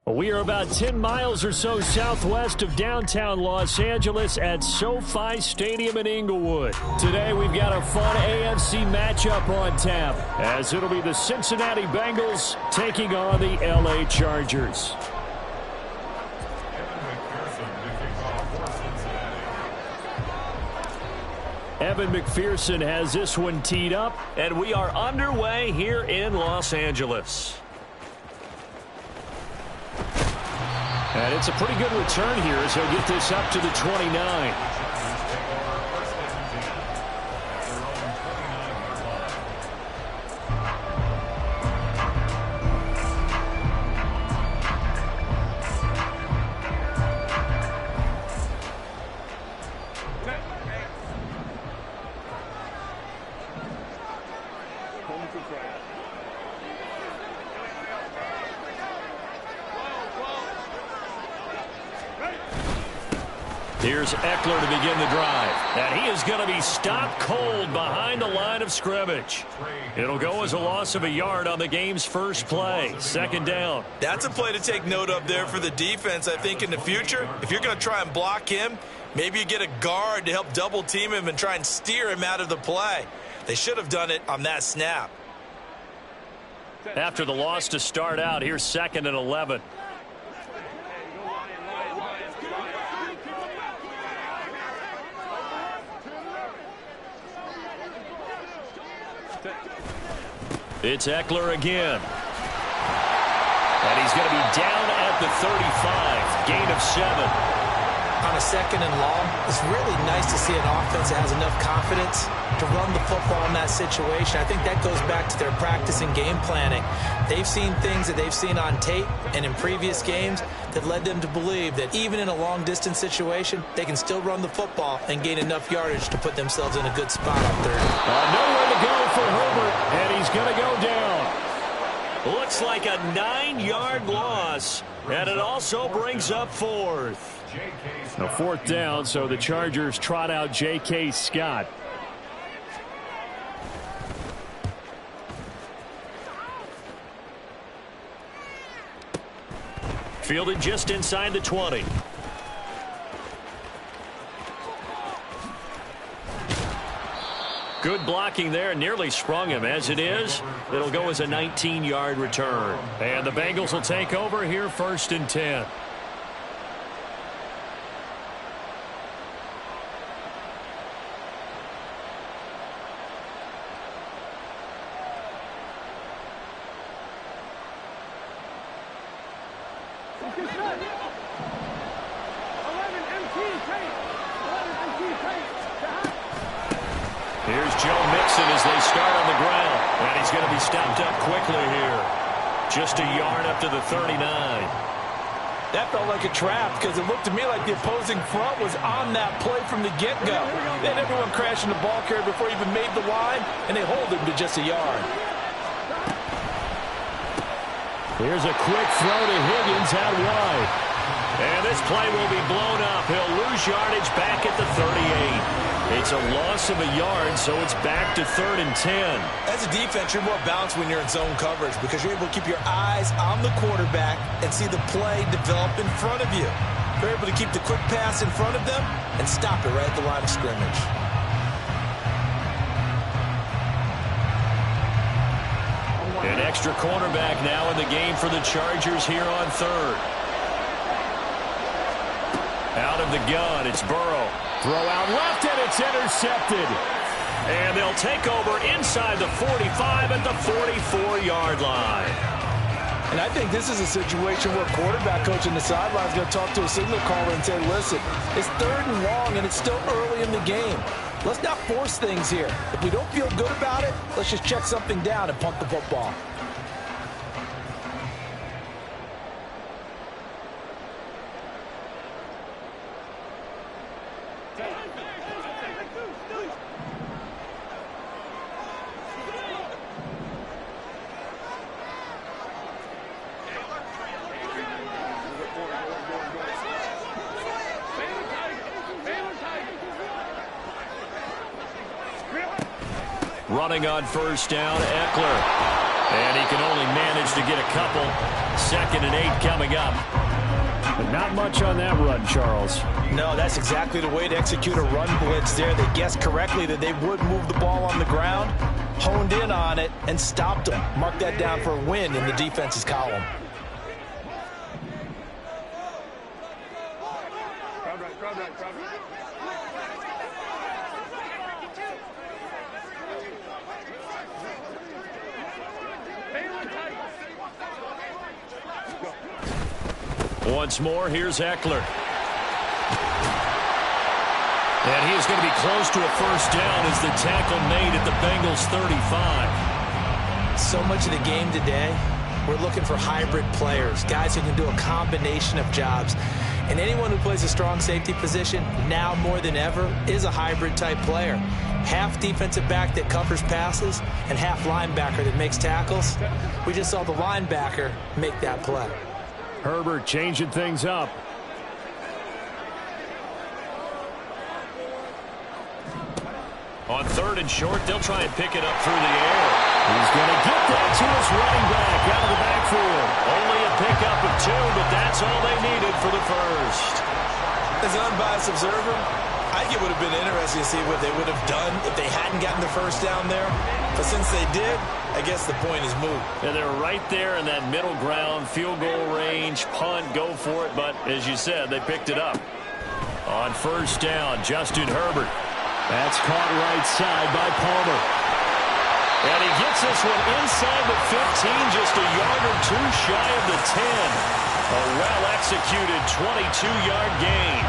We are about 10 miles or so southwest of downtown Los Angeles at SoFi Stadium in Inglewood. Today we've got a fun AFC matchup on tap, as it'll be the Cincinnati Bengals taking on the LA Chargers. Evan McPherson has this one teed up, and we are underway here in Los Angeles. And it's a pretty good return here as he'll get this up to the 29. Here's Eckler to begin the drive. And he is going to be stopped cold behind the line of scrimmage. It'll go as a loss of a yard on the game's first play. Second down. That's a play to take note of there for the defense, I think, in the future. If you're going to try and block him, maybe you get a guard to help double team him and try and steer him out of the play. They should have done it on that snap. After the loss to start out, here's 2nd and 11. It's Eckler again. And he's going to be down at the 35. Gain of 7. On a 2nd and long, it's really nice to see an offense that has enough confidence to run the football in that situation. I think that goes back to their practice and game planning. They've seen things that they've seen on tape and in previous games that led them to believe that even in a long-distance situation, they can still run the football and gain enough yardage to put themselves in a good spot on third. Nowhere to go for Herbert, and he's going to go down. Looks like a 9-yard loss, and it also brings up 4th. A 4th down, so the Chargers trot out J.K. Scott. Fielded just inside the 20. Good blocking there, nearly sprung him. As it is, it'll go as a 19-yard return. And the Bengals will take over here, 1st and 10. Here's Joe Mixon as they start on the ground. And he's going to be stopped up quickly here. Just a yard up to the 39. That felt like a trap because it looked to me like the opposing front was on that play from the get-go. They had everyone crashing the ball carrier before he even made the line, and they hold him to just a yard. Here's a quick throw to Higgins out wide. And this play will be blown up. He'll lose yardage back at the 38. It's a loss of a yard, so it's back to 3rd and 10. As a defense, you're more balanced when you're in zone coverage because you're able to keep your eyes on the quarterback and see the play develop in front of you. You're able to keep the quick pass in front of them and stop it right at the line of scrimmage. An extra cornerback now in the game for the Chargers here on 3rd. Out of the gun, it's Burrow. Throw out left, and it's intercepted. And they'll take over inside the 45 at the 44-yard line. And I think this is a situation where quarterback coach in the sideline is going to talk to a signal caller and say, listen, it's 3rd and long, and it's still early in the game. Let's not force things here. If we don't feel good about it, let's just check something down and punt the football. Running on 1st down, Eckler. And he can only manage to get a couple. 2nd and 8 coming up. But not much on that run, Charles. No, that's exactly the way to execute a run blitz there. They guessed correctly that they would move the ball on the ground, honed in on it, and stopped them. Mark that down for a win in the defense's column. Once more, here's Eckler. And he is going to be close to a first down as the tackle made at the Bengals 35. So much of the game today, we're looking for hybrid players, guys who can do a combination of jobs. And anyone who plays a strong safety position, now more than ever, is a hybrid type player. Half defensive back that covers passes and half linebacker that makes tackles. We just saw the linebacker make that play. Herbert changing things up. On 3rd and short, they'll try and pick it up through the air. He's going to get that to his running back out of the backfield. Only a pickup of 2, but that's all they needed for the first. As an unbiased observer, I think it would have been interesting to see what they would have done if they hadn't gotten the first down there. But since they did, I guess the point is moot. And they're right there in that middle ground, field goal range, punt, go for it. But as you said, they picked it up. On 1st down, Justin Herbert. That's caught right side by Palmer. And he gets this one inside the 15, just a yard or 2 shy of the 10. A well-executed 22-yard gain.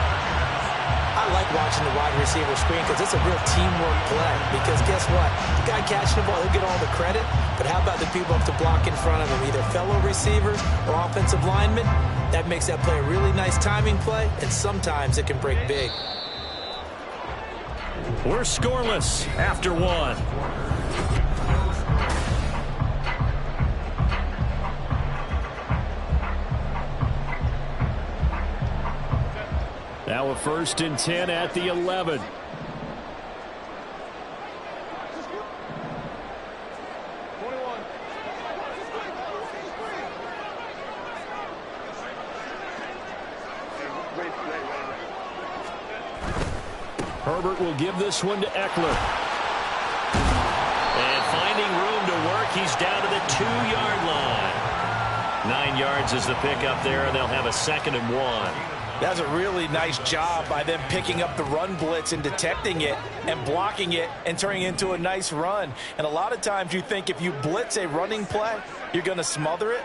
I like watching the wide receiver screen because it's a real teamwork play. Because guess what? The guy catching the ball, he'll get all the credit. But how about the people up to block in front of him, either fellow receivers or offensive linemen? That makes that play a really nice timing play, and sometimes it can break big. We're scoreless after 1. Now a 1st and 10 at the 11. Herbert will give this one to Eckler. And finding room to work, he's down to the 2-yard line. 9 yards is the pickup there, and they'll have a 2nd and 1. That's a really nice job by them picking up the run blitz and detecting it and blocking it and turning it into a nice run. And a lot of times you think if you blitz a running play, you're going to smother it.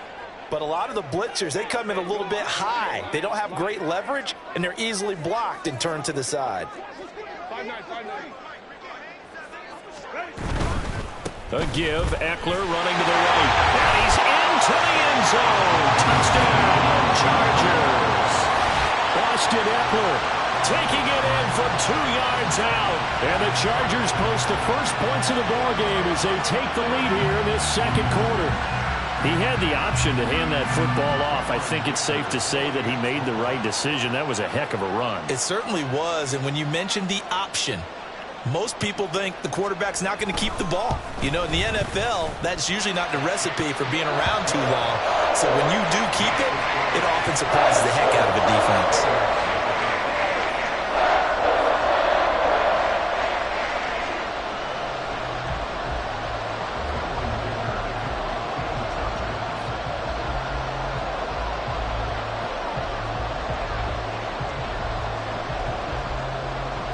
But a lot of the blitzers, they come in a little bit high. They don't have great leverage, and they're easily blocked and turned to the side. A give, Eckler running to the right. And he's into the end zone. Touchdown, Chargers. Austin Eckler taking it in from 2 yards out. And the Chargers post the first points of the ballgame as they take the lead here in this 2nd quarter. He had the option to hand that football off. I think it's safe to say that he made the right decision. That was a heck of a run. It certainly was. And when you mentioned the option, most people think the quarterback's not going to keep the ball. You know, in the NFL, that's usually not the recipe for being around too long. So when you do keep it, it often surprises the heck out of a defense.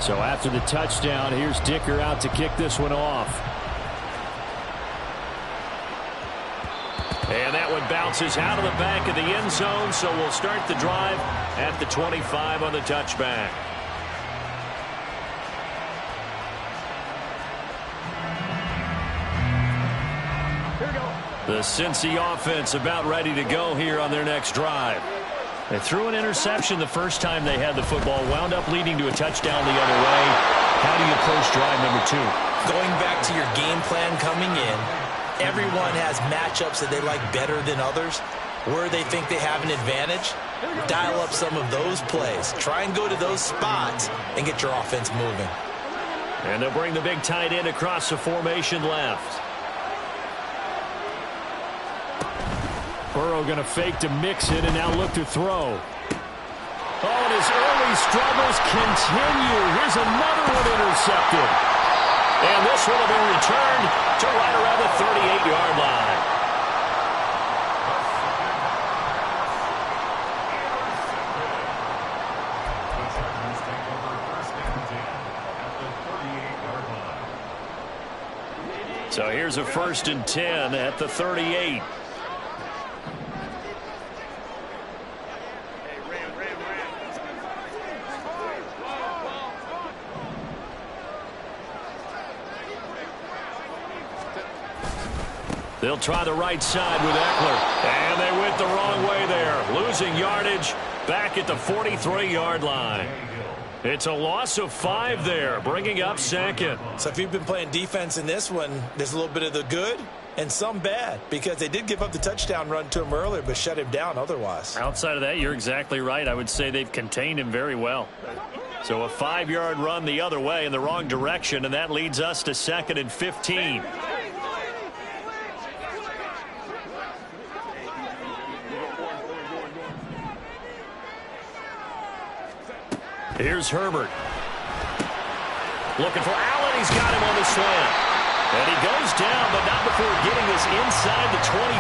So after the touchdown, here's Dicker out to kick this one off. And that one bounces out of the back of the end zone, so we'll start the drive at the 25 on the touchback. The Cincy offense about ready to go here on their next drive. They threw an interception the first time they had the football, wound up leading to a touchdown the other way. How do you approach drive number 2? Going back to your game plan coming in, everyone has matchups that they like better than others. Where they think they have an advantage, dial up some of those plays. Try and go to those spots and get your offense moving. And they'll bring the big tight end across the formation left. Burrow going to fake to mix it and now look to throw. Oh, and his early struggles continue. Here's another one intercepted. And this one will be returned to right around the 38-yard line. So here's a 1st and 10 at the 38. They'll try the right side with Eckler. And they went the wrong way there. Losing yardage back at the 43-yard line. It's a loss of 5 there, bringing up 2nd. So if you've been playing defense in this one, there's a little bit of the good and some bad, because they did give up the touchdown run to him earlier, but shut him down otherwise. Outside of that, you're exactly right. I would say they've contained him very well. So a 5-yard run the other way in the wrong direction, and that leads us to 2nd and 15. Here's Herbert. Looking for Allen. He's got him on the slant. And he goes down, but not before getting this inside the 25.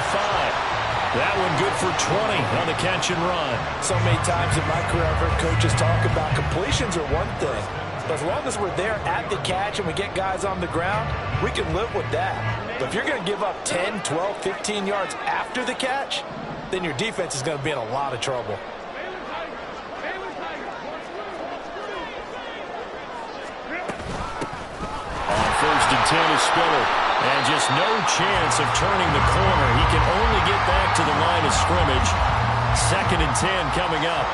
That one good for 20 on the catch and run. So many times in my career I've heard coaches talk about completions are one thing. But as long as we're there at the catch and we get guys on the ground, we can live with that. But if you're going to give up 10, 12, 15 yards after the catch, then your defense is going to be in a lot of trouble. First and 10 is Spiller. And just no chance of turning the corner. He can only get back to the line of scrimmage. 2nd and 10 coming up.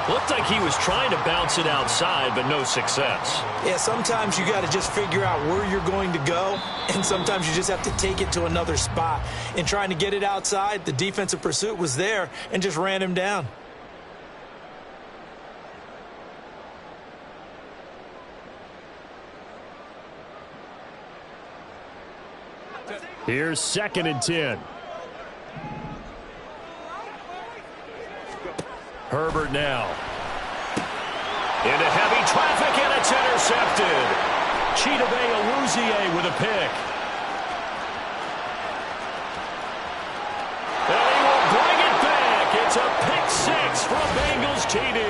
Looked like he was trying to bounce it outside, but no success. Yeah, sometimes you got to just figure out where you're going to go, and sometimes you just have to take it to another spot. In trying to get it outside, the defensive pursuit was there and just ran him down. Here's 2nd and 10. Herbert now. Into heavy traffic, and it's intercepted. Chidobe Awuzie with a pick. And he will bring it back. It's a pick 6 for a Bengals TD.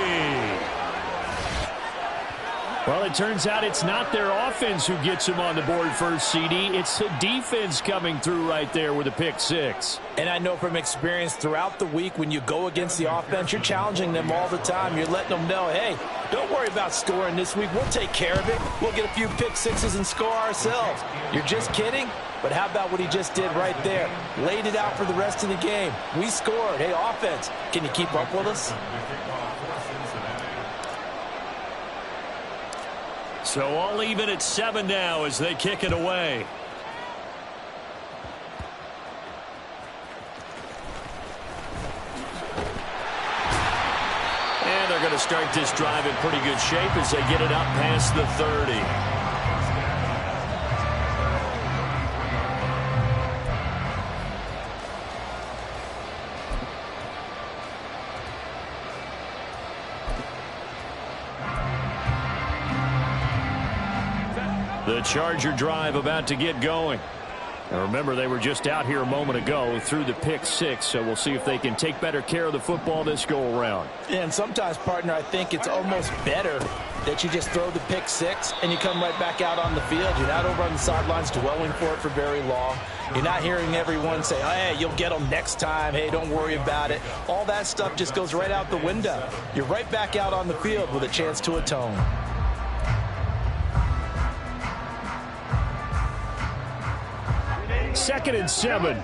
Well, it turns out it's not their offense who gets them on the board first, CD. It's the defense coming through right there with a pick 6. And I know from experience throughout the week, when you go against the offense, you're challenging them all the time. You're letting them know, hey, don't worry about scoring this week. We'll take care of it. We'll get a few pick 6s and score ourselves. You're just kidding? But how about what he just did right there? Laid it out for the rest of the game. We scored. Hey, offense, can you keep up with us? So all even at 7 now as they kick it away. And they're going to start this drive in pretty good shape as they get it up past the 30. The Charger drive about to get going. Now remember, they were just out here a moment ago through the pick 6, so we'll see if they can take better care of the football this go around. And sometimes, partner, I think it's almost better that you just throw the pick 6 and you come right back out on the field. You're not over on the sidelines dwelling for it for very long. You're not hearing everyone say, oh, hey, you'll get them next time. Hey, don't worry about it. All that stuff just goes right out the window. You're right back out on the field with a chance to atone. Second and 7.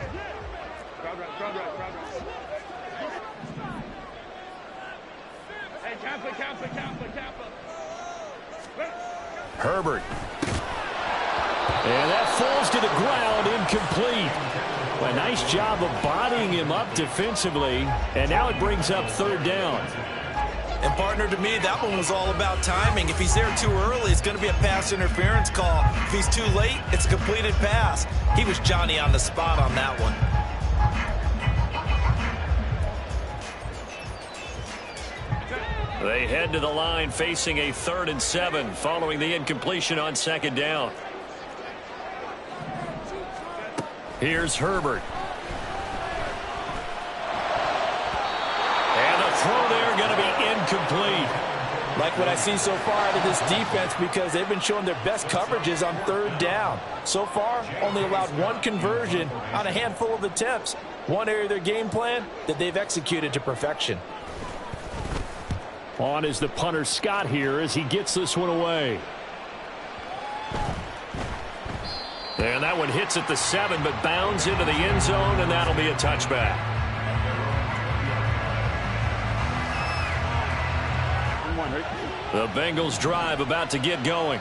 Herbert. And that falls to the ground, incomplete. A nice job of bodying him up defensively, and now it brings up 3rd down. And, partner, to me, that one was all about timing. If he's there too early, it's going to be a pass interference call. If he's too late, it's a completed pass. He was Johnny on the spot on that one. They head to the line facing a 3rd and 7 following the incompletion on 2nd down. Here's Herbert. And the throw there going to be incomplete. Like what I see so far out of this defense, because they've been showing their best coverages on 3rd down. So far, only allowed 1 conversion on a handful of attempts. One area of their game plan that they've executed to perfection. On is the punter Scott here as he gets this one away. And that one hits at the 7, but bounds into the end zone, and that'll be a touchback. The Bengals drive about to get going.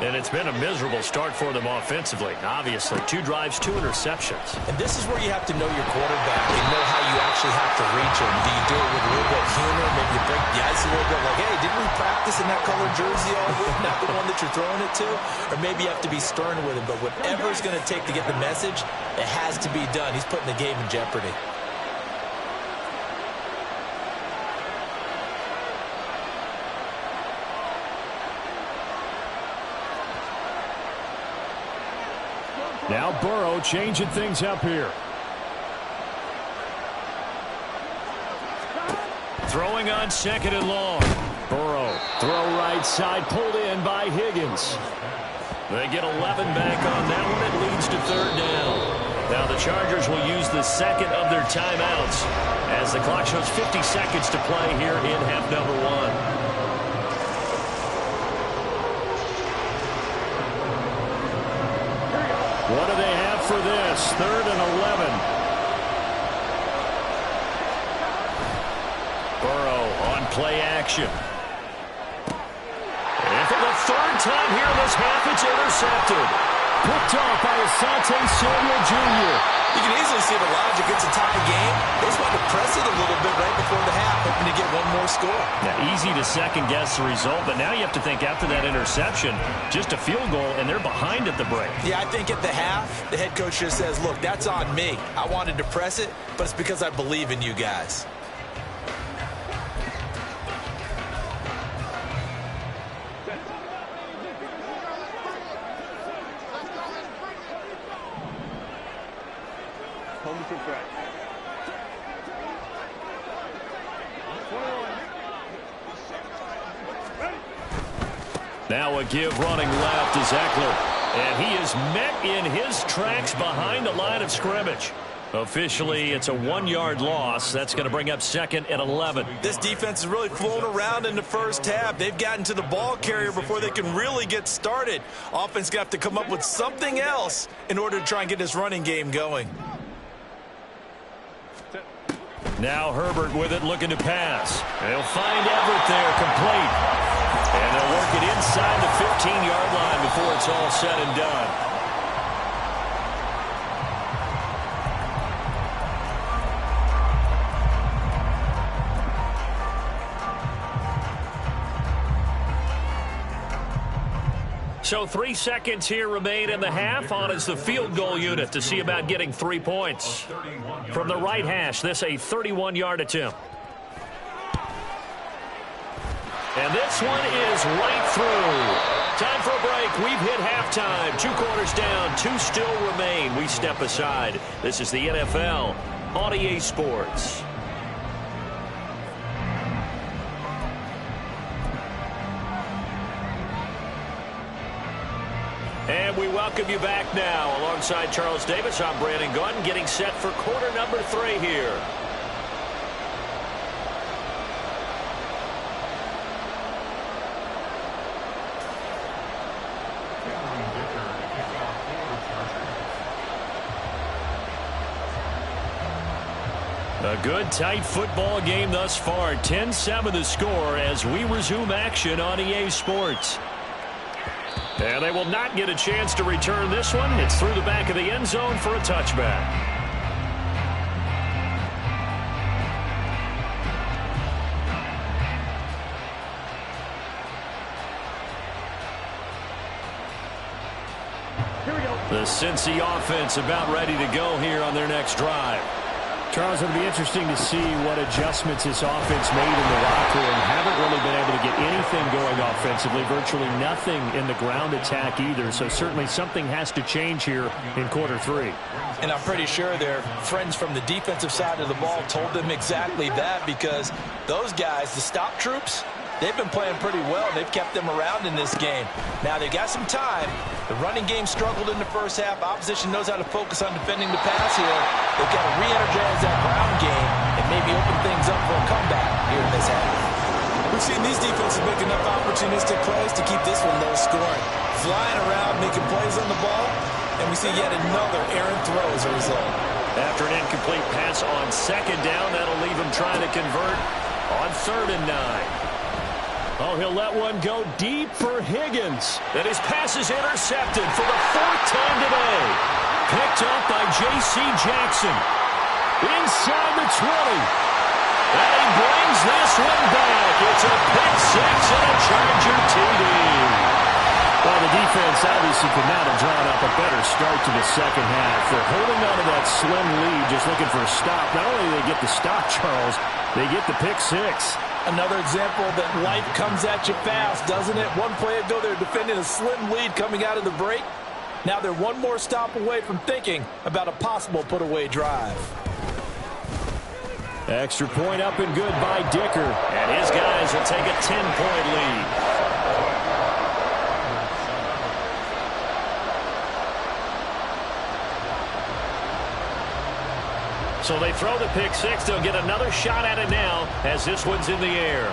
And it's been a miserable start for them offensively. Obviously, 2 drives, 2 interceptions. And this is where you have to know your quarterback and know how you actually have to reach him. Do you do it with a little bit of humor? Maybe you break the ice a little bit like, hey, didn't we practice in that colored jersey all week? Not the one that you're throwing it to? Or maybe you have to be stern with him. But whatever it's going to take to get the message, it has to be done. He's putting the game in jeopardy. Now Burrow changing things up here. Throwing on 2nd and long. Burrow, throw right side, pulled in by Higgins. They get 11 back on that one. It leads to 3rd down. Now the Chargers will use the 2nd of their timeouts as the clock shows 50 seconds to play here in half number 1. What do they have for this? 3rd and 11. Burrow on play action. And for the 3rd time here in this half, it's intercepted. Picked off by Asante Samuel Jr. You can easily see the logic. It's a tie game. They just want to press it a little bit right before the half, hoping to get one more score. Now, easy to second-guess the result, but now you have to think after that interception, just a field goal, and they're behind at the break. Yeah, I think at the half, the head coach just says, look, that's on me. I wanted to press it, but it's because I believe in you guys. Now a give running left is Eckler. And he is met in his tracks behind the line of scrimmage. Officially, it's a 1-yard loss. That's going to bring up 2nd and 11. This defense is really flown around in the first half. They've gotten to the ball carrier before they can really get started. Offense got to come up with something else in order to try and get this running game going. Now Herbert with it, looking to pass. They'll find Everett there, complete. And they'll work it inside the 15-yard line before it's all said and done. So 3 seconds here remain in the half. On is the field goal unit to see about getting 3 points. From the right hash, this a 31-yard attempt. And this one is right through. Time for a break. We've hit halftime. 2 quarters down. 2 still remain. We step aside. This is the NFL on EA Sports. And we welcome you back now. Alongside Charles Davis, I'm Brandon Gunn, getting set for quarter number 3 here. A good, tight football game thus far. 10-7 the score as we resume action on EA Sports. And they will not get a chance to return this one. It's through the back of the end zone for a touchback. The Cincy offense about ready to go here on their next drive. Charles, it'll be interesting to see what adjustments this offense made in the locker room. Haven't really been able to get anything going offensively, virtually nothing in the ground attack either. So certainly something has to change here in quarter 3. And I'm pretty sure their friends from the defensive side of the ball told them exactly that, because those guys, the stop troops, they've been playing pretty well. They've kept them around in this game. Now, they've got some time. The running game struggled in the first half. Opposition knows how to focus on defending the pass here. They've got to re-energize that ground game and maybe open things up for a comeback here in this half. We've seen these defenses make enough opportunistic plays to keep this one low scoring. Flying around, making plays on the ball, and we see yet another errant throw as a result. After an incomplete pass on 2nd down, that'll leave him trying to convert on 3rd and 9. Oh, he'll let one go deep for Higgins. And his pass is intercepted for the 4th time today. Picked up by J.C. Jackson. Inside the 20. And he brings this one back. It's a pick 6 and a Charger TD. Well, the defense obviously could not have drawn up a better start to the second half. They're holding on to that slim lead, just looking for a stop. Not only do they get the stop, Charles, they get the pick 6. Another example that life comes at you fast, doesn't it? One play ago, they're defending a slim lead coming out of the break. Now they're one more stop away from thinking about a possible put-away drive. Extra point up and good by Dicker. And his guys will take a 10-point lead. So they throw the pick 6. They'll get another shot at it now as this one's in the air.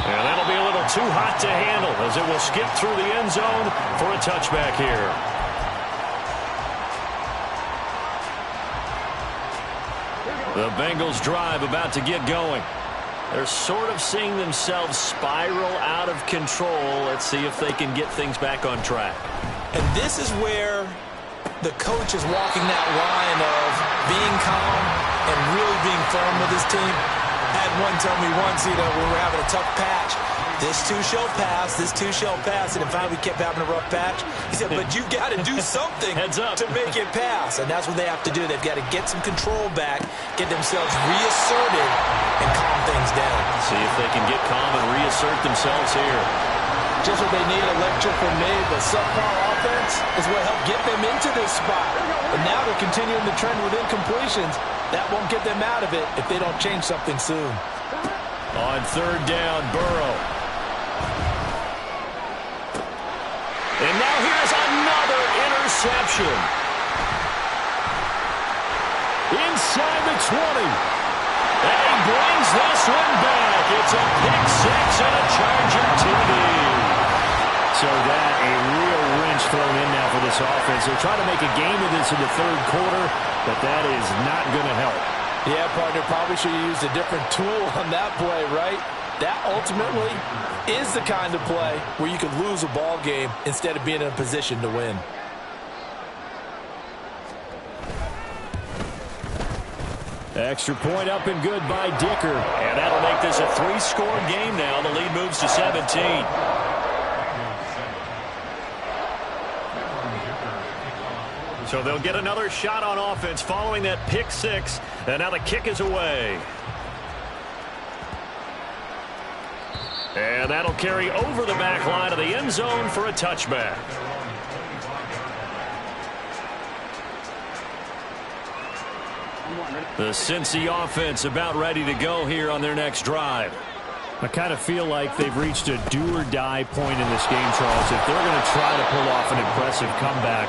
And that'll be a little too hot to handle as it will skip through the end zone for a touchback here. The Bengals drive about to get going. They're sort of seeing themselves spiral out of control. Let's see if they can get things back on track. And this is where the coach is walking that line of being calm and really being firm with his team. I had one tell me once, when we were having a tough patch, this too shall pass, this too shall pass, and finally we kept having a rough patch. He said, but you got to do something to make it pass, and that's what they have to do. They've got to get some control back, get themselves reasserted, and calm things down. See if they can get calm and reassert themselves here. Just what they need, a lecture from me, but subpar offense is what helped get them into this spot. And now they're continuing the trend with incompletions. That won't get them out of it if they don't change something soon. On 3rd down, Burrow. And now here's another interception. Inside the 20. And he brings this one back. It's a pick 6 and a Charger TD. So that a real wrench thrown in now for this offense. They're trying to make a game of this in the 3rd quarter, but that is not going to help. Yeah, partner, probably should have used a different tool on that play, right? That ultimately is the kind of play where you could lose a ball game instead of being in a position to win. Extra point up and good by Dicker. And that'll make this a 3-score game now. The lead moves to 17. So they'll get another shot on offense following that pick 6. And now the kick is away. And that'll carry over the back line of the end zone for a touchback. The Cincy offense about ready to go here on their next drive. I kind of feel like they've reached a do-or-die point in this game, Charles. If they're going to try to pull off an impressive comeback,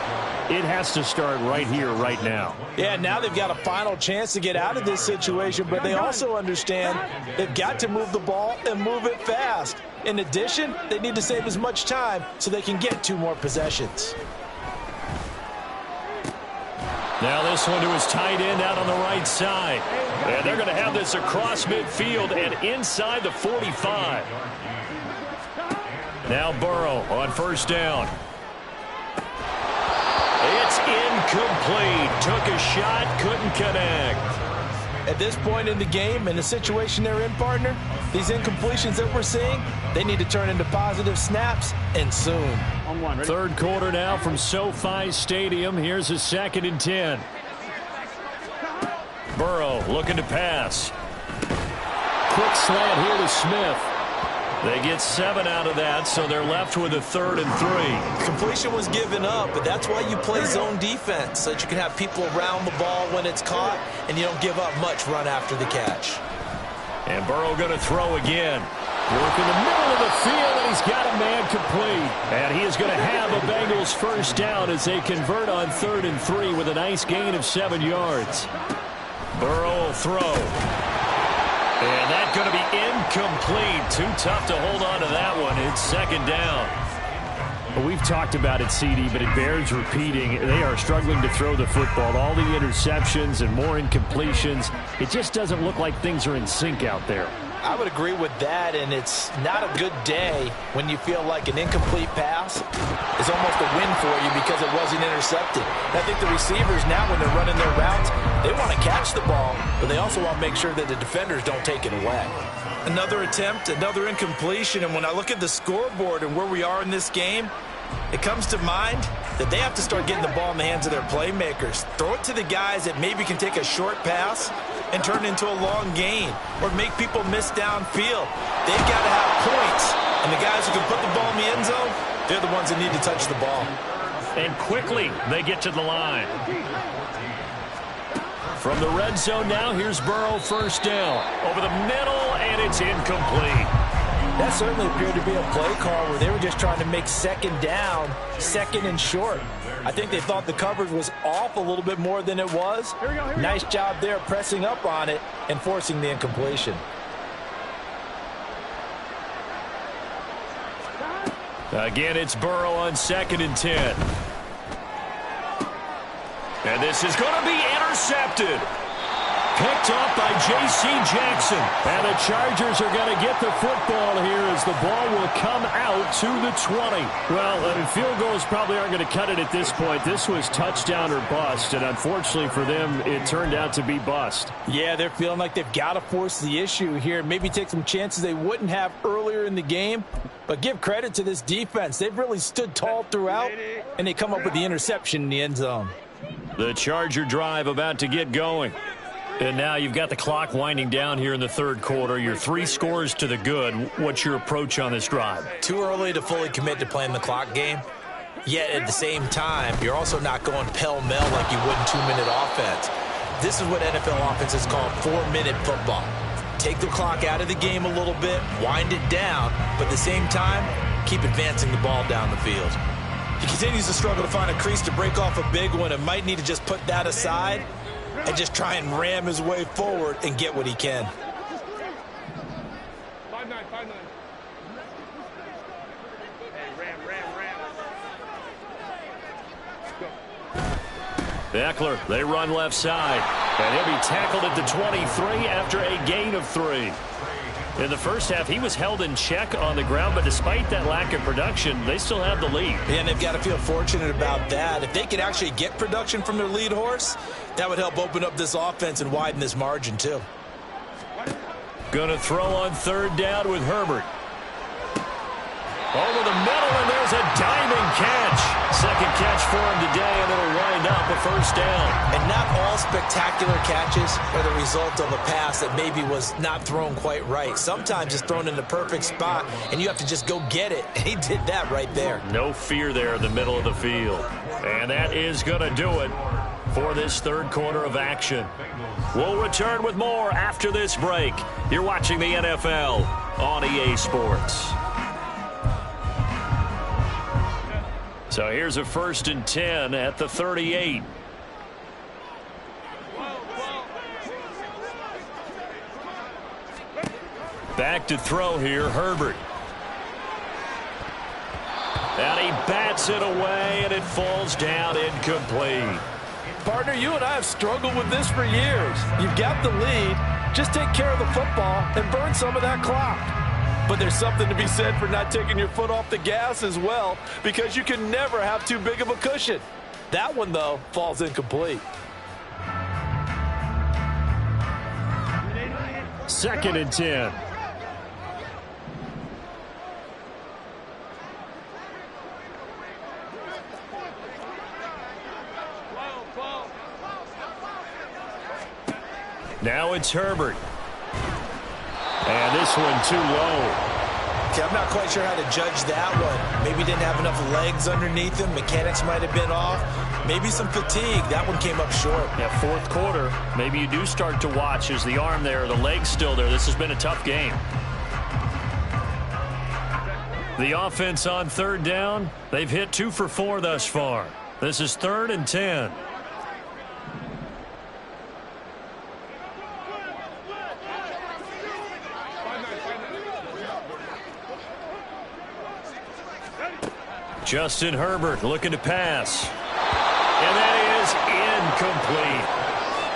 it has to start right here, right now. Yeah, now they've got a final chance to get out of this situation, but they also understand they've got to move the ball and move it fast. In addition, they need to save as much time so they can get 2 more possessions. Now this one to his tight end out on the right side. And they're going to have this across midfield and inside the 45. Now Burrow on 1st down. It's incomplete. Took a shot, couldn't connect. At this point in the game, in the situation they're in, partner, these incompletions that we're seeing, they need to turn into positive snaps, and soon. Third quarter now from SoFi Stadium. Here's a 2nd and 10. Burrow looking to pass. Quick slant here to Smith. They get 7 out of that, so they're left with a 3rd and 3. Completion was given up, but that's why you play zone defense, so that you can have people around the ball when it's caught, and you don't give up much run after the catch. And Burrow going to throw again. Work in the middle of the field, and he's got a man complete. And he is going to have a Bengals first down as they convert on 3rd and 3 with a nice gain of 7 yards. Burrow will throw. And that's going to be incomplete. Too tough to hold on to that one. It's 2nd down. Well, we've talked about it, CD, but it bears repeating. They are struggling to throw the football. All the interceptions and more incompletions. It just doesn't look like things are in sync out there. I would agree with that, and it's not a good day when you feel like an incomplete pass is almost a win for you because it wasn't intercepted. And I think the receivers now, when they're running their routes, they want to catch the ball, but they also want to make sure that the defenders don't take it away. Another attempt, another incompletion, and when I look at the scoreboard and where we are in this game, it comes to mind that they have to start getting the ball in the hands of their playmakers. Throw it to the guys that maybe can take a short pass and turn it into a long gain or make people miss downfield. They've got to have points, and the guys who can put the ball in the end zone, they're the ones that need to touch the ball. And quickly, they get to the line. From the red zone now, here's Burrow first down. Over the middle, and it's incomplete. That certainly appeared to be a play call where they were just trying to make 2nd down, 2nd and short. I think they thought the coverage was off a little bit more than it was. Nice job there pressing up on it and forcing the incompletion. Again, it's Burrow on 2nd and 10. And this is going to be intercepted. Picked up by J.C. Jackson. And the Chargers are going to get the football here as the ball will come out to the 20. Well, field goals probably aren't going to cut it at this point. This was touchdown or bust, and unfortunately for them, it turned out to be bust. Yeah, they're feeling like they've got to force the issue here. Maybe take some chances they wouldn't have earlier in the game. But give credit to this defense. They've really stood tall throughout, and they come up with the interception in the end zone. The Charger drive about to get going. And now you've got the clock winding down here in the 3rd quarter. You're 3 scores to the good. What's your approach on this drive? Too early to fully commit to playing the clock game. Yet at the same time, you're also not going pell-mell like you would in 2-minute offense. This is what NFL offenses call 4-minute football. Take the clock out of the game a little bit, wind it down, but at the same time, keep advancing the ball down the field. He continues to struggle to find a crease to break off a big one and might need to just put that aside and just try and ram his way forward and get what he can. 5-9, 5-9. Hey, ram. Eckler, they run left side. And he'll be tackled at the 23 after a gain of 3. In the first half, he was held in check on the ground, but despite that lack of production, they still have the lead. And they've got to feel fortunate about that. If they could actually get production from their lead horse, that would help open up this offense and widen this margin, too. Going to throw on 3rd down with Herbert. Over the middle, and there's a diving catch. 2nd catch for him today, and it'll wind up a first down. And not all spectacular catches are the result of a pass that maybe was not thrown quite right. Sometimes it's thrown in the perfect spot, and you have to just go get it. And he did that right there. No fear there in the middle of the field. And that is going to do it for this 3rd quarter of action. We'll return with more after this break. You're watching the NFL on EA Sports. So here's a 1st and 10 at the 38. Back to throw here, Herbert. And he bats it away, and it falls down incomplete. Partner, you and I have struggled with this for years. You've got the lead. Just take care of the football and burn some of that clock. But there's something to be said for not taking your foot off the gas as well, because you can never have too big of a cushion. That one, though, falls incomplete. 2nd and 10. Now it's Herbert. And this one too low. Okay, I'm not quite sure how to judge that one. Maybe didn't have enough legs underneath him. Mechanics might have been off. Maybe some fatigue. That one came up short. Yeah, 4th quarter. Maybe you do start to watch. Is the arm there, the leg's still there? This has been a tough game. The offense on 3rd down. They've hit 2 for 4 thus far. This is 3rd and 10. Justin Herbert looking to pass. And that is incomplete.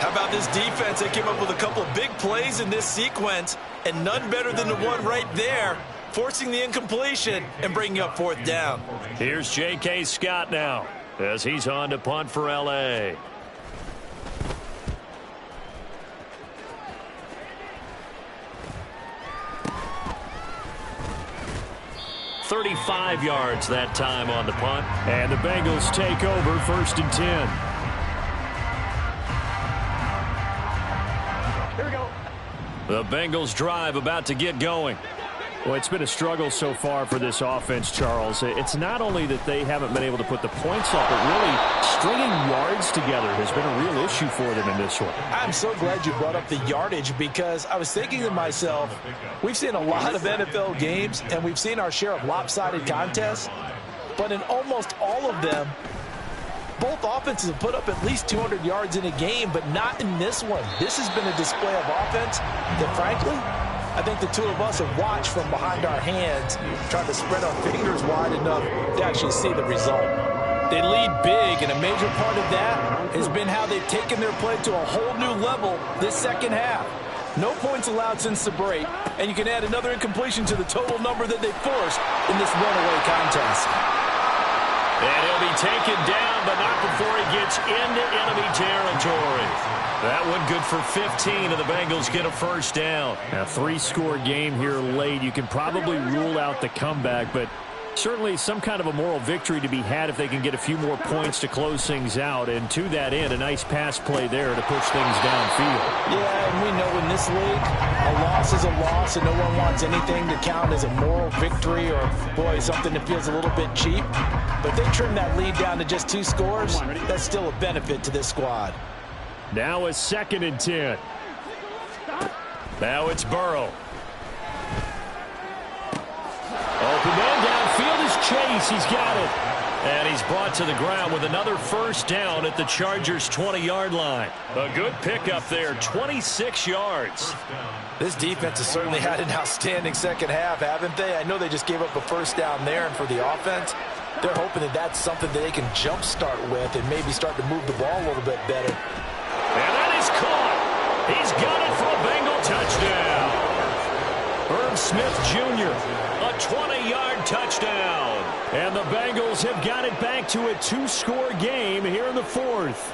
How about this defense? They came up with a couple of big plays in this sequence, and none better than the one right there, forcing the incompletion and bringing up 4th down. Here's J.K. Scott now as he's on to punt for L.A. 35 yards that time on the punt. And the Bengals take over 1st and 10. Here we go. The Bengals drive about to get going. Well, it's been a struggle so far for this offense, Charles. It's not only that they haven't been able to put the points up, but really stringing yards together has been a real issue for them in this one. I'm so glad you brought up the yardage, because I was thinking to myself, we've seen a lot of NFL games, and we've seen our share of lopsided contests, but in almost all of them, both offenses have put up at least 200 yards in a game, but not in this one. This has been a display of offense that, frankly, I think the two of us have watched from behind our hands, trying to spread our fingers wide enough to actually see the result. They lead big, and a major part of that has been how they've taken their play to a whole new level this second half. No points allowed since the break, and you can add another incompletion to the total number that they forced in this runaway contest. And he'll be taken down, but not before he gets into enemy territory. That one good for 15, and the Bengals get a 1st down. A 3-score game here late. You can probably rule out the comeback, but certainly some kind of a moral victory to be had if they can get a few more points to close things out. And to that end, a nice pass play there to push things downfield. Yeah, and we know in this league, a loss is a loss, and no one wants anything to count as a moral victory or, boy, something that feels a little bit cheap. But they trim that lead down to just 2 scores. That's still a benefit to this squad. Now a 2nd and 10. Now it's Burrow. Open man downfield is Chase. He's got it. And he's brought to the ground with another 1st down at the Chargers' 20-yard line. A good pickup there, 26 yards. This defense has certainly had an outstanding second half, haven't they? I know they just gave up a 1st down there, and for the offense, they're hoping that that's something that they can jumpstart with and maybe start to move the ball a little bit better. And that is caught. He's got it for a Bengal touchdown. Herb Smith Jr., a 20-yard touchdown. And the Bengals have got it back to a 2-score game here in the 4th.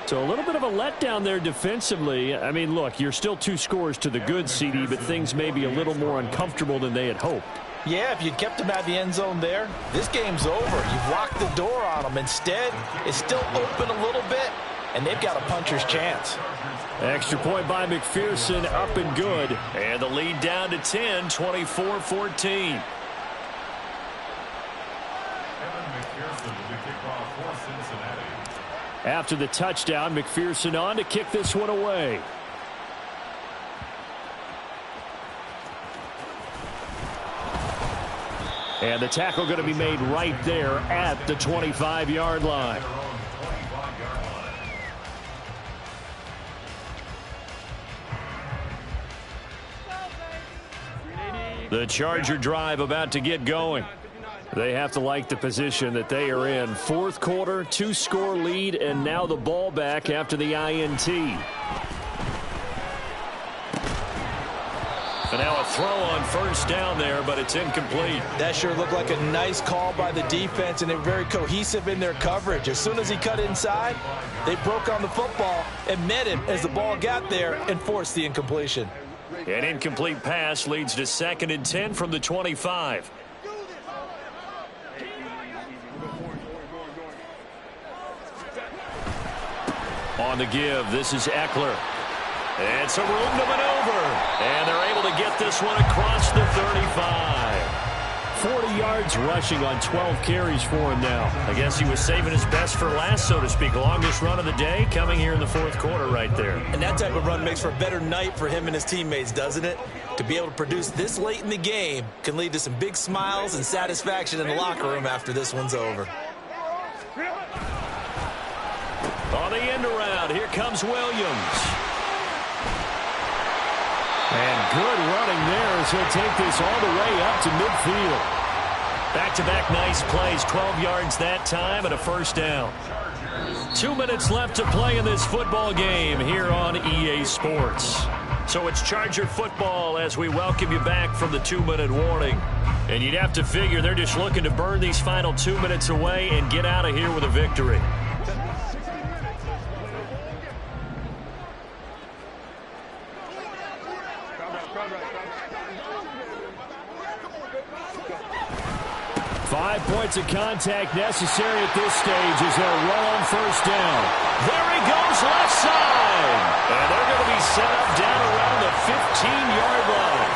So a little bit of a letdown there defensively. I mean, look, you're still 2 scores to the good, CD, but things may be a little more uncomfortable than they had hoped. Yeah, if you'd kept them at the end zone there, this game's over. You've locked the door on them. Instead, it's still open a little bit, and they've got a puncher's chance. Extra point by McPherson, up and good. And the lead down to 10, 24-14. After the touchdown, McPherson on to kick this one away. And the tackle going to be made right there at the 25-yard line. The Charger drive about to get going. They have to like the position that they are in. 4th quarter, 2-score lead, and now the ball back after the INT. And now a throw on 1st down there, but it's incomplete. That sure looked like a nice call by the defense, and they're very cohesive in their coverage. As soon as he cut inside, they broke on the football and met him as the ball got there and forced the incompletion. An incomplete pass leads to 2nd and 10 from the 25. On the give, this is Eckler. And some room to maneuver. And they're able to get this one across the 35. 40 yards rushing on 12 carries for him now. I guess he was saving his best for last, so to speak. Longest run of the day coming here in the 4th quarter right there. And that type of run makes for a better night for him and his teammates, doesn't it? To be able to produce this late in the game can lead to some big smiles and satisfaction in the locker room after this one's over. On the end around, here comes Williams. And good running there as he'll take this all the way up to midfield. Back-to-back nice plays, 12 yards that time and a first down. 2 minutes left to play in this football game here on EA Sports. So it's Charger football as we welcome you back from the 2-minute warning. And you'd have to figure they're just looking to burn these final 2 minutes away and get out of here with a victory. Points of contact necessary at this stage as they'll run on first down. There he goes, left side. And they're going to be set up down around the 15-yard line.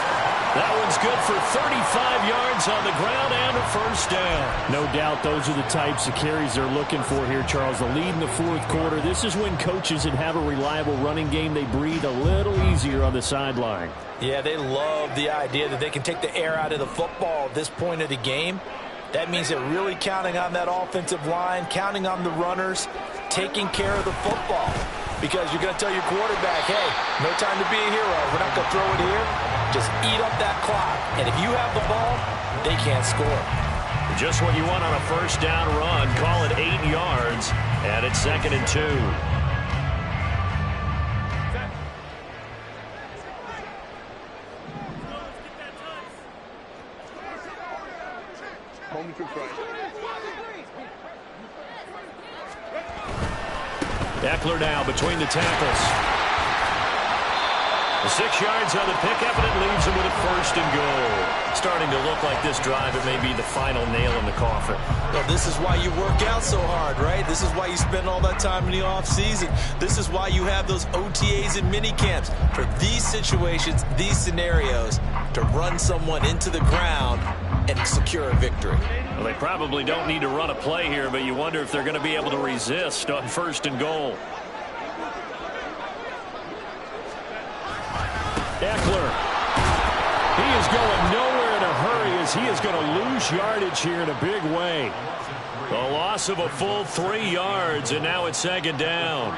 That one's good for 35 yards on the ground and a first down. No doubt those are the types of carries they're looking for here, Charles. The lead in the 4th quarter. This is when coaches that have a reliable running game, they breathe a little easier on the sideline. Yeah, they love the idea that they can take the air out of the football at this point of the game. That means they're really counting on that offensive line, counting on the runners, taking care of the football. Because you're going to tell your quarterback, hey, no time to be a hero. We're not going to throw it here. Just eat up that clock. And if you have the ball, they can't score. Just what you want on a first down run. Call it 8 yards, and it's 2nd and 2. Eckler now between the tackles. The 6 yards on the pickup, and it leaves him with a first and goal. Starting to look like this drive, it may be the final nail in the coffin. Well, this is why you work out so hard, right? This is why you spend all that time in the offseason. This is why you have those OTAs and mini camps. For these situations, these scenarios, to run someone into the ground and secure a victory. Well, they probably don't need to run a play here, but you wonder if they're going to be able to resist on first and goal. Eckler. He is going nowhere in a hurry as he is going to lose yardage here in a big way. A loss of a full 3 yards, and now it's 2nd down.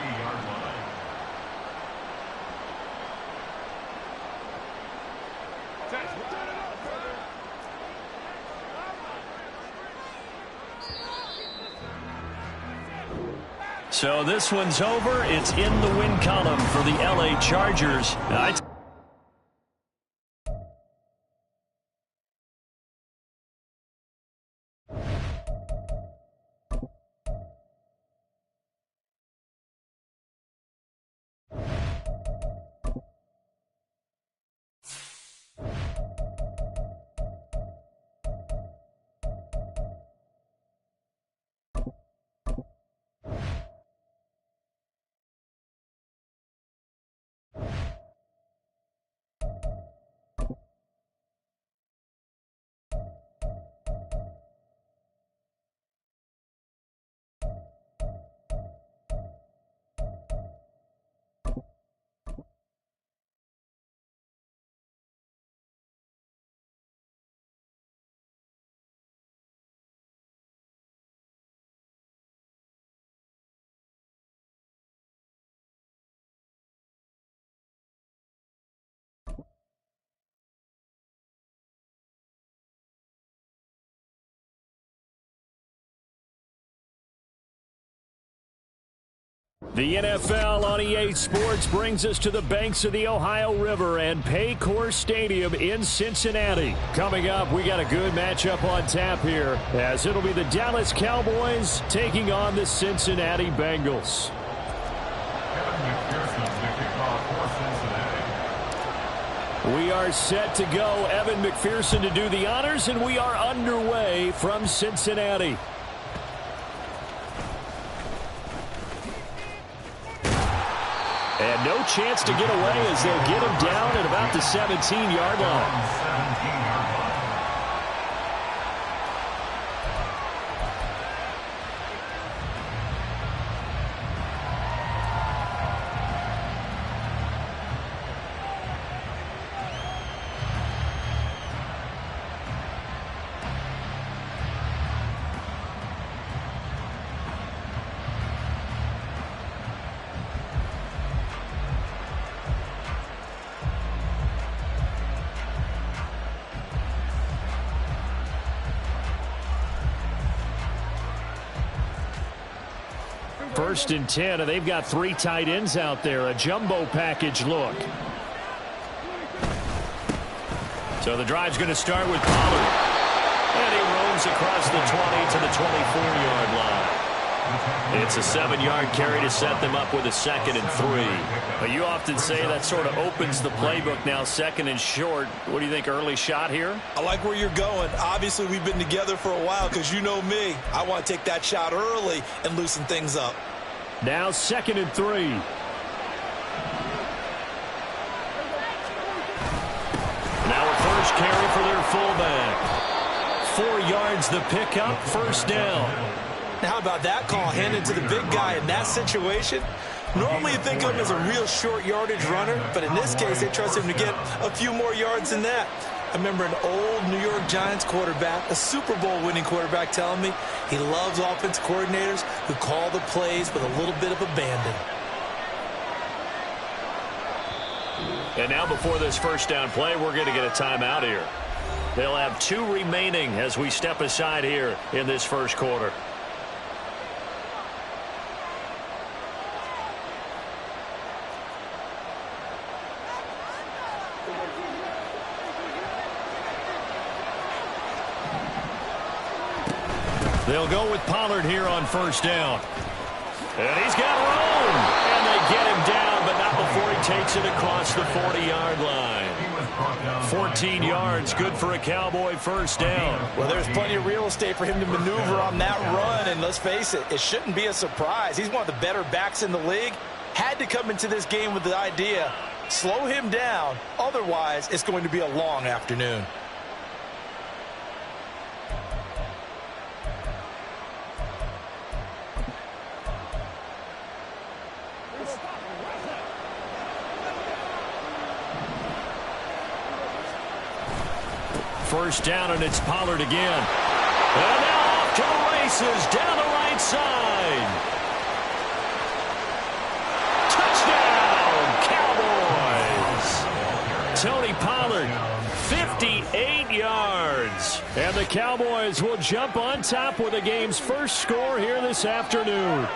So this one's over. It's in the win column for the LA Chargers. The NFL on EA Sports brings us to the banks of the Ohio River and Paycor Stadium in Cincinnati. Coming up, we got a good matchup on tap here, as it'll be the Dallas Cowboys taking on the Cincinnati We are set to go. Evan McPherson to do the honors, and we are underway from Cincinnati. And no chance to get away as they'll get him down at about the 17-yard line. First and 10, and they've got 3 tight ends out there. A jumbo package look. So the drive's going to start with Pollard. And he roams across the 20 to the 24-yard line. It's a 7-yard carry to set them up with a 2nd and 3. But you often say that sort of opens the playbook now, 2nd and short. What do you think, early shot here? I like where you're going. Obviously, we've been together for a while because you know me. I want to take that shot early and loosen things up. Now 2nd and 3. Now a first carry for their fullback. 4 yards the pickup, first down. Now, how about that call handed to the big guy in that situation? Normally you think of him as a real short yardage runner, but in this case they trust him to get a few more yards than that. I remember an old New York Giants quarterback, a Super Bowl winning quarterback, telling me he loves offensive coordinators who call the plays with a little bit of abandon. And now before this first down play, we're going to get a timeout here. They'll have 2 remaining as we step aside here in this first quarter. They'll go with Pollard here on first down. And he's got room. And they get him down, but not before he takes it across the 40-yard line. 14 yards, good for a Cowboy first down. Well, there's plenty of real estate for him to maneuver on that run, and let's face it, it shouldn't be a surprise. He's one of the better backs in the league. Had to come into this game with the idea, slow him down, otherwise it's going to be a long afternoon. First down, and it's Pollard again. And now off to the races down the right side. Touchdown, Cowboys. Tony Pollard, 58 yards. And the Cowboys will jump on top with the game's first score here this afternoon.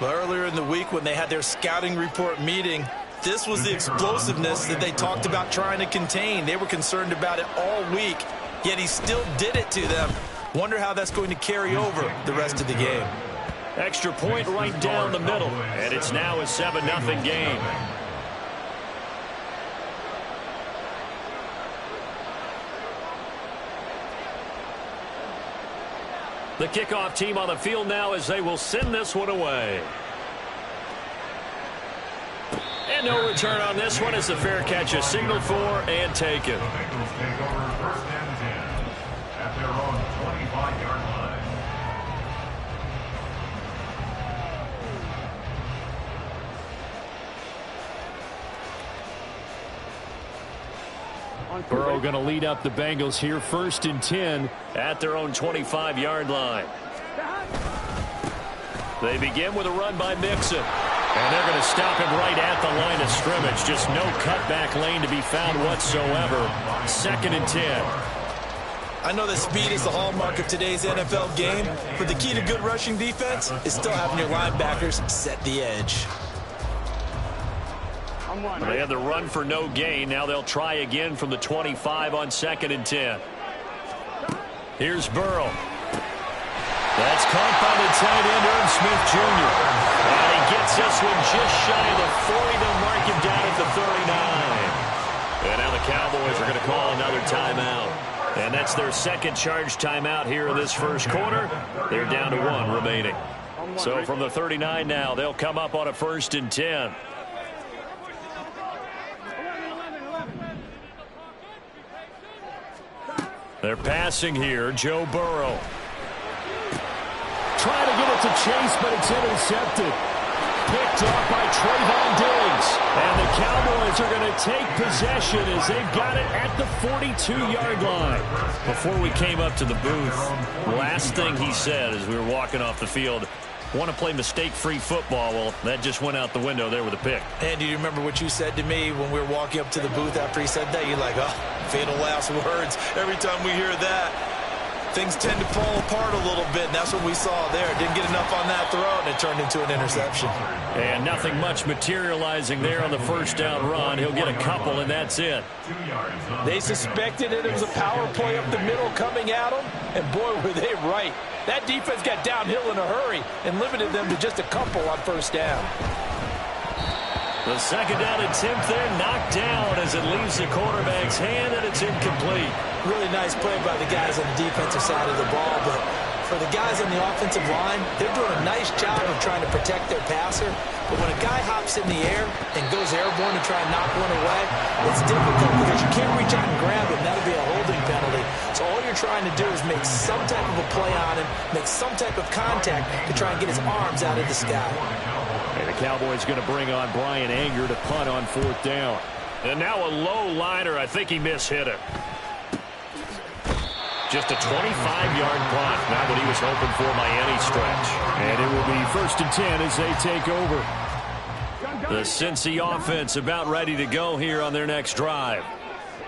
Well, earlier in the week when they had their scouting report meeting, this was the explosiveness that they talked about trying to contain. They were concerned about it all week, yet he still did it to them. Wonder how that's going to carry over the rest of the game. Extra point right down the middle, and it's now a 7-0 game. The kickoff team on the field now as they will send this one away. And no return on this one as the fair catch is signaled for and taken. The Bengals take over first and 10 at their own 25-yard line. Burrow going to lead up the Bengals here, first and 10 at their own 25-yard line. They begin with a run by Mixon. And they're going to stop him right at the line of scrimmage. Just no cutback lane to be found whatsoever. 2nd and 10. I know that speed is the hallmark of today's NFL game, but the key to good rushing defense is still having your linebackers set the edge. They had the run for no gain. Now they'll try again from the 25 on 2nd and 10. Here's Burrow. That's caught by the tight end, Irv Smith Jr. And he gets this one just shy of the 40. They'll mark him down at the 39. they're going to call another timeout. And that's their second charge timeout here in this first quarter. They're down to 1 remaining. So from the 39 now, they'll come up on a 1st and 10. They're passing here. Joe Burrow. Trying to get it to Chase, but it's intercepted. Picked up by Trayvon Diggs. And the Cowboys are going to take possession as they've got it at the 42-yard line. Before we came up to the booth, last thing he said as we were walking off the field, want to play mistake-free football. Well, that just went out the window there with a pick. And do you remember what you said to me when we were walking up to the booth after he said that? You're like, oh, fatal last words. Every time we hear that, things tend to fall apart a little bit, and that's what we saw there. Didn't get enough on that throw, and it turned into an interception. And nothing much materializing there on the first down run. He'll get a couple, and that's it. They suspected it was a power play up the middle coming at them, and boy, were they right. That defense got downhill in a hurry and limited them to just a couple on first down. The second down attempt there knocked down as it leaves the quarterback's hand, and it's incomplete. Really nice play by the guys on the defensive side of the ball, but for the guys on the offensive line, they're doing a nice job of trying to protect their passer. But when a guy hops in the air and goes airborne to try and knock one away, it's difficult because you can't reach out and grab him. That'll be a holding penalty. So all you're trying to do is make some type of a play on him, make some type of contact to try and get his arms out of the sky. And the Cowboys going to bring on Brian Anger to punt on 4th down. And now a low liner. I think he mishit it. Just a 25-yard punt. Not what he was hoping for by any stretch. And it will be 1st and 10 as they take over. The Cincy offense about ready to go here on their next drive.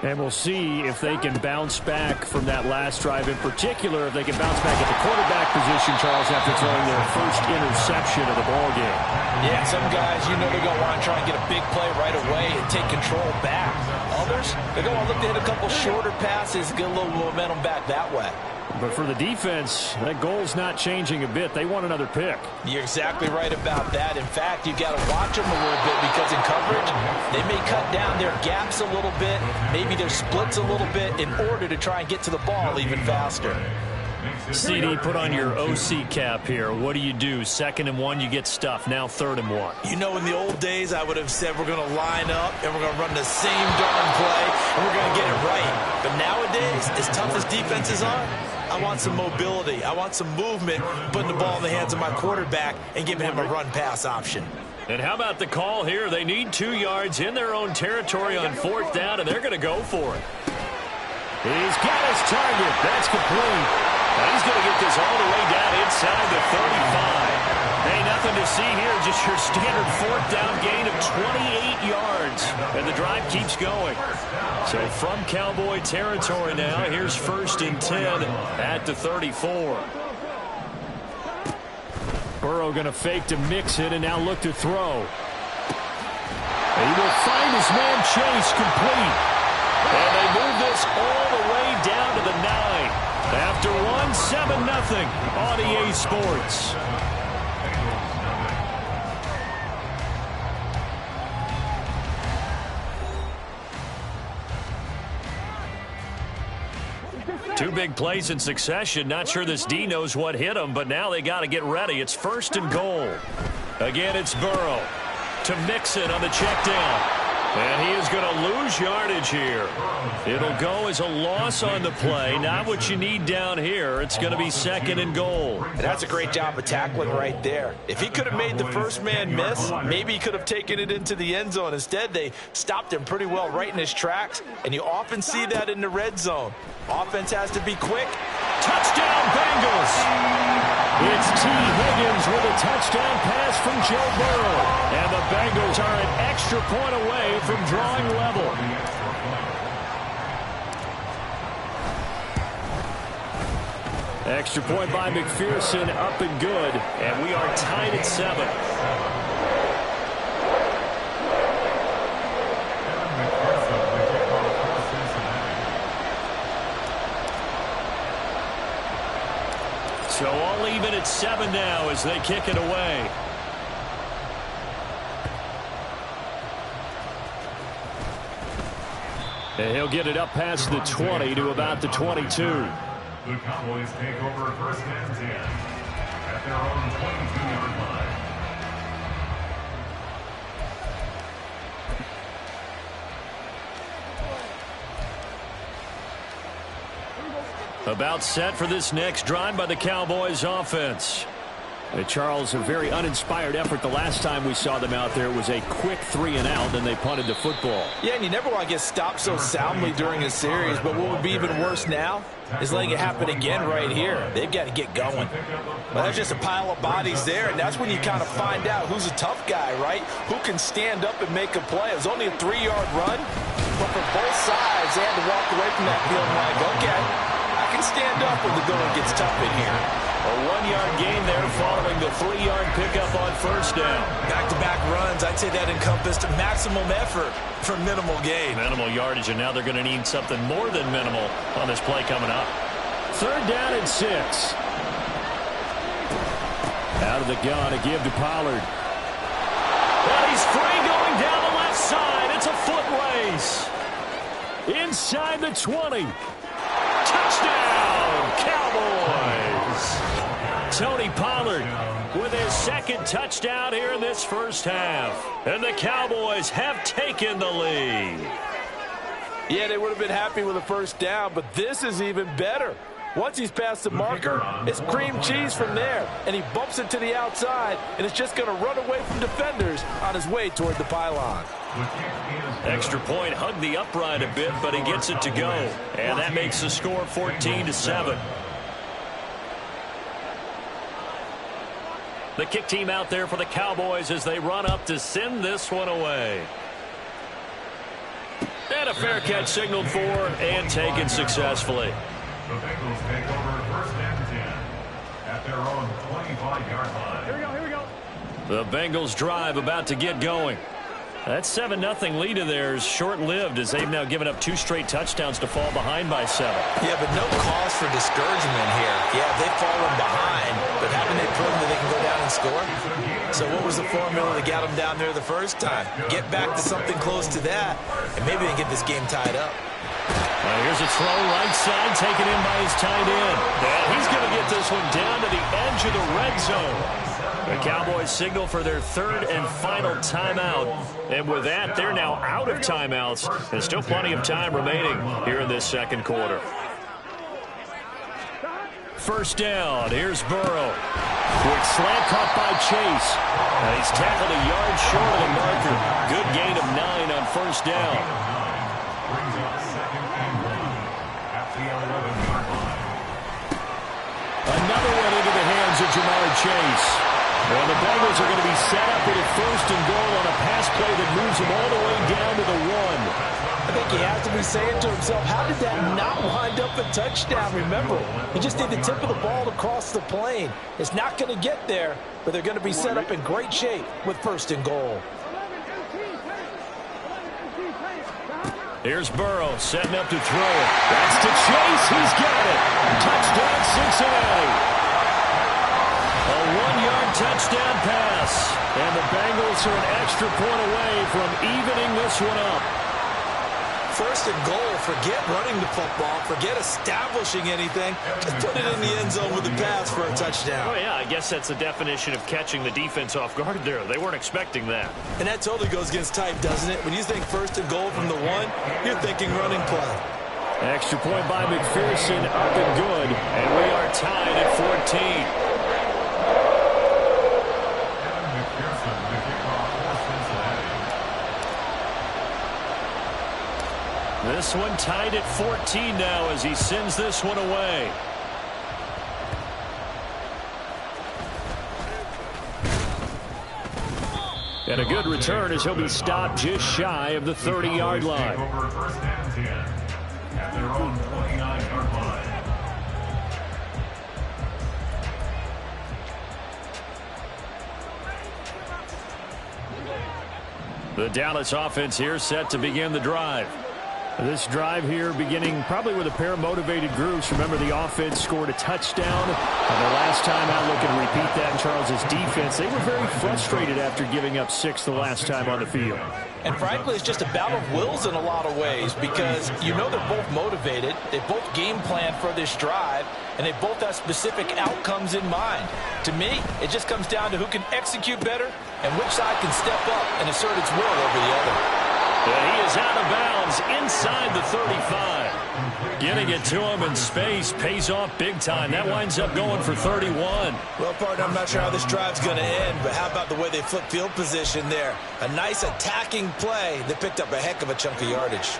And we'll see if they can bounce back from that last drive, in particular, if they can bounce back at the quarterback position, Charles, after throwing their first interception of the ballgame. Yeah, some guys, you know they're going to want to try and get a big play right away and take control back. Others, they're going to look to hit a couple shorter passes, get a little momentum back that way. But for the defense, that goal's not changing a bit. They want another pick. You're exactly right about that. In fact, you got to watch them a little bit because in coverage, they may cut down their gaps a little bit, maybe their splits a little bit in order to try and get to the ball even faster. CD, put on your OC cap here. What do you do? 2nd and 1, you get stuffed. Now 3rd and 1. You know, in the old days, I would have said we're going to line up and we're going to run the same darn play and we're going to get it right. But nowadays, as tough as defenses are, I want some mobility. I want some movement, putting the ball in the hands of my quarterback and giving him a run-pass option. And how about the call here? They need 2 yards in their own territory on 4th down, and they're going to go for it. He's got his target. That's complete. And he's going to get this all the way down inside the 35. Hey, nothing to see here. Just your standard 4th down gain of 28 yards. And the drive keeps going. So from Cowboy territory now, here's 1st and 10 at the 34. Burrow going to fake to mix it and now look to throw. He will find his man Chase complete. And they move this all the way down to the 9. After 7-0 on EA Sports. Two big plays in succession. Not sure this D knows what hit him, but now they got to get ready. It's 1st and goal. Again, it's Burrow to Mixon on the check down. And he is going to lose yardage here. It'll go as a loss on the play. Not what you need down here. It's going to be 2nd and goal. And that's a great job of tackling right there. If he could have made the first man miss, maybe he could have taken it into the end zone. Instead, they stopped him pretty well right in his tracks. And you often see that in the red zone. Offense has to be quick. Touchdown, Bengals! It's T. Higgins with a touchdown pass from Joe Burrow. And the Bengals are an extra point away from drawing level. Extra point by McPherson, up and good. And we are tied at 7. So all even at 7 now as they kick it away. And he'll get it up past the 20 to about the 22. The Cowboys take over first and 10 at their own 22-yard line. About set for this next drive by the Cowboys offense. Charles, a very uninspired effort the last time we saw them out there. It was a quick 3-and-out, and they punted the football. Yeah, and you never want to get stopped so soundly during a series, but what would be even worse now is letting it happen again right here. They've got to get going. Well, there's just a pile of bodies there, and that's when you kind of find out who's a tough guy, right? Who can stand up and make a play. It was only a 3-yard run, but for both sides, they had to walk away from that feeling like, okay, I can stand up when the going gets tough in here. A 1-yard gain there following the 3-yard pickup on first down. Back-to-back runs, I'd say that encompassed maximum effort for minimal gain. Minimal yardage, and now they're going to need something more than minimal on this play coming up. 3rd down and 6. Out of the gun, a give to Pollard. And he's free going down the left side. It's a foot race. Inside the 20. Touchdown, Cowboys. Tony Pollard with his 2nd touchdown here in this first half. And the Cowboys have taken the lead. Yeah, they would have been happy with a first down, but this is even better. Once he's past the marker, it's cream cheese from there. And he bumps it to the outside, and it's just going to run away from defenders on his way toward the pylon. Extra point hugged the upright a bit, but he gets it to go. And that makes the score 14-7. The kick team out there for the Cowboys as they run up to send this one away. And a fair catch signaled for and taken successfully. The Bengals take over first and 10 at their own 25-yard line. Here we go. The Bengals drive about to get going. That 7-0 lead of theirs short-lived as they've now given up 2 straight touchdowns to fall behind by 7. Yeah, but no cause for discouragement here. Yeah, they've fallen behind, but haven't they proven that they can go down and score? So what was the formula that got them down there the first time? Get back to something close to that, and maybe they get this game tied up. Here's a throw right side taken in by his tight end. And he's going to get this one down to the edge of the red zone. The Cowboys signal for their 3rd and final timeout. And with that, they're now out of timeouts. There's still plenty of time remaining here in this 2nd quarter. First down. Here's Burrow. Quick slant caught by Chase. And he's tackled a yard short of the marker. Good gain of 9 on first down. Brings up 2nd and 1 at the 11-yard line. Another one into the hands of Jamar Chase. Well, the Bengals are going to be set up with a 1st and goal on a pass play that moves them all the way down to the 1. I think he has to be saying to himself, how did that not wind up a touchdown? Remember, he just need the tip of the ball to cross the plane. It's not going to get there, but they're going to be set up in great shape with 1st and goal. Here's Burrow setting up to throw it. That's to Chase. He's got it. Touchdown, Cincinnati. A 1-yard touchdown pass. And the Bengals are an extra point away from evening this one up. 1st and goal. Forget running the football. Forget establishing anything. Just put it in the end zone with the pass for a touchdown. Oh, yeah, I guess that's the definition of catching the defense off guard there. They weren't expecting that. And that totally goes against type, doesn't it? When you think 1st and goal from the 1, you're thinking running play. Extra point by McPherson, up and good. And we are tied at 14. This one tied at 14 now as he sends this one away. And a good return as he'll be stopped just shy of the 30-yard line. Over first and 10 at their own 29-yard line. The Dallas offense here set to begin the drive. This drive here beginning probably with a pair of motivated groups. Remember, the offense scored a touchdown. And the last time out, looking to repeat that in Charles's defense. They were very frustrated after giving up 6 the last time on the field. And frankly, it's just a battle of wills in a lot of ways because you know they're both motivated. They both game plan for this drive, and they both have specific outcomes in mind. To me, it just comes down to who can execute better and which side can step up and assert its will over the other. He is out of bounds inside the 35. Getting it to him in space pays off big time. That winds up going for 31. Well, partner, I'm not sure how this drive's going to end, but how about the way they flip field position there? A nice attacking play that picked up a heck of a chunk of yardage.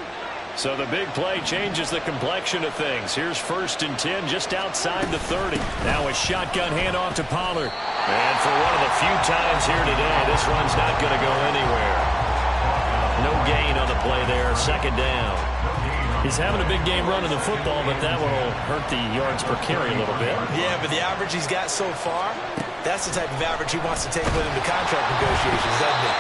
So the big play changes the complexion of things. Here's 1st and 10 just outside the 30. Now a shotgun handoff to Pollard. And for one of the few times here today, this run's not going to go anywhere. No gain on the play there, 2nd down. He's having a big game running the football, but that one will hurt the yards per carry a little bit. Yeah, but the average he's got so far, that's the type of average he wants to take with him to contract negotiations, doesn't he?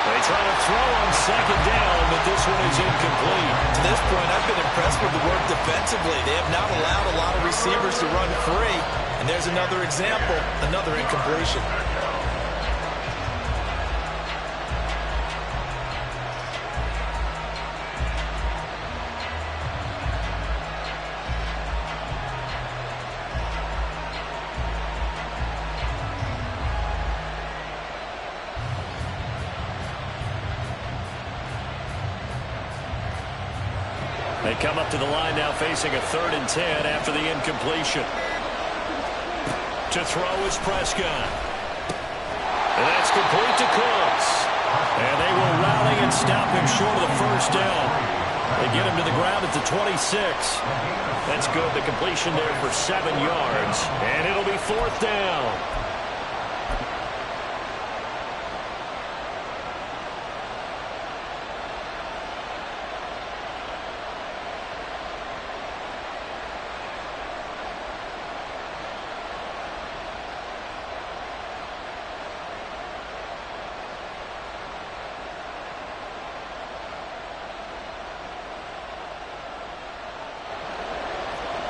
They try to throw on 2nd down, but this one is incomplete. To this point, I've been impressed with the work defensively. They have not allowed a lot of receivers to run free. And there's another example, another incompletion. They come up to the line now facing a 3rd and 10 after the incompletion. To throw is Prescott. And that's complete to Cooks. And they will rally and stop him short of the 1st down. They get him to the ground at the 26. That's good. The completion there for 7 yards. And it'll be 4th down.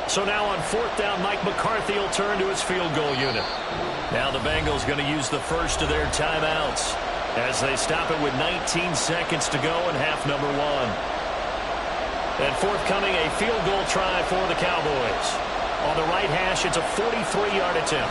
So now on 4th down, Mike McCarthy will turn to his field goal unit. Now the Bengals going to use the first of their timeouts as they stop it with 19 seconds to go in half number 1. And forthcoming, a field goal try for the Cowboys. On the right hash, it's a 43-yard attempt.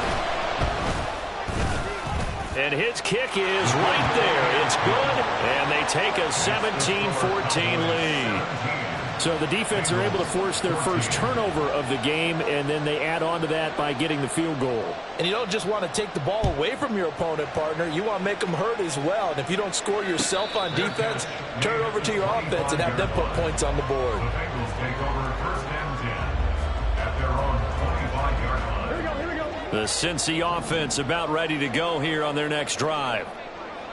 And his kick is right there. It's good, and they take a 17-14 lead. So the defense are able to force their first turnover of the game, and then they add on to that by getting the field goal. And you don't just want to take the ball away from your opponent, partner. You want to make them hurt as well. And if you don't score yourself on defense, turn it over to your offense and have them put points on the board. The Bengals take over 1st and 10 at their own 25-yard line. Here we go. The Cincy offense about ready to go here on their next drive.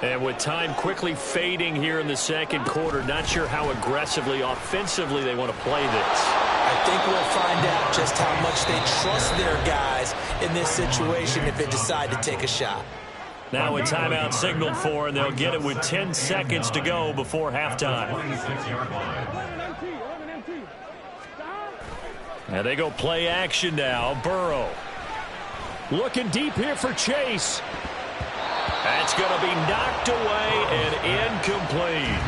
And with time quickly fading here in the 2nd quarter, not sure how aggressively, offensively they want to play this. I think we'll find out just how much they trust their guys in this situation if they decide to take a shot. Now a timeout signaled for, and they'll get it with 10 seconds to go before halftime. 26-yard line. And they go play action now. Burrow. Looking deep here for Chase. That's going to be knocked away and incomplete.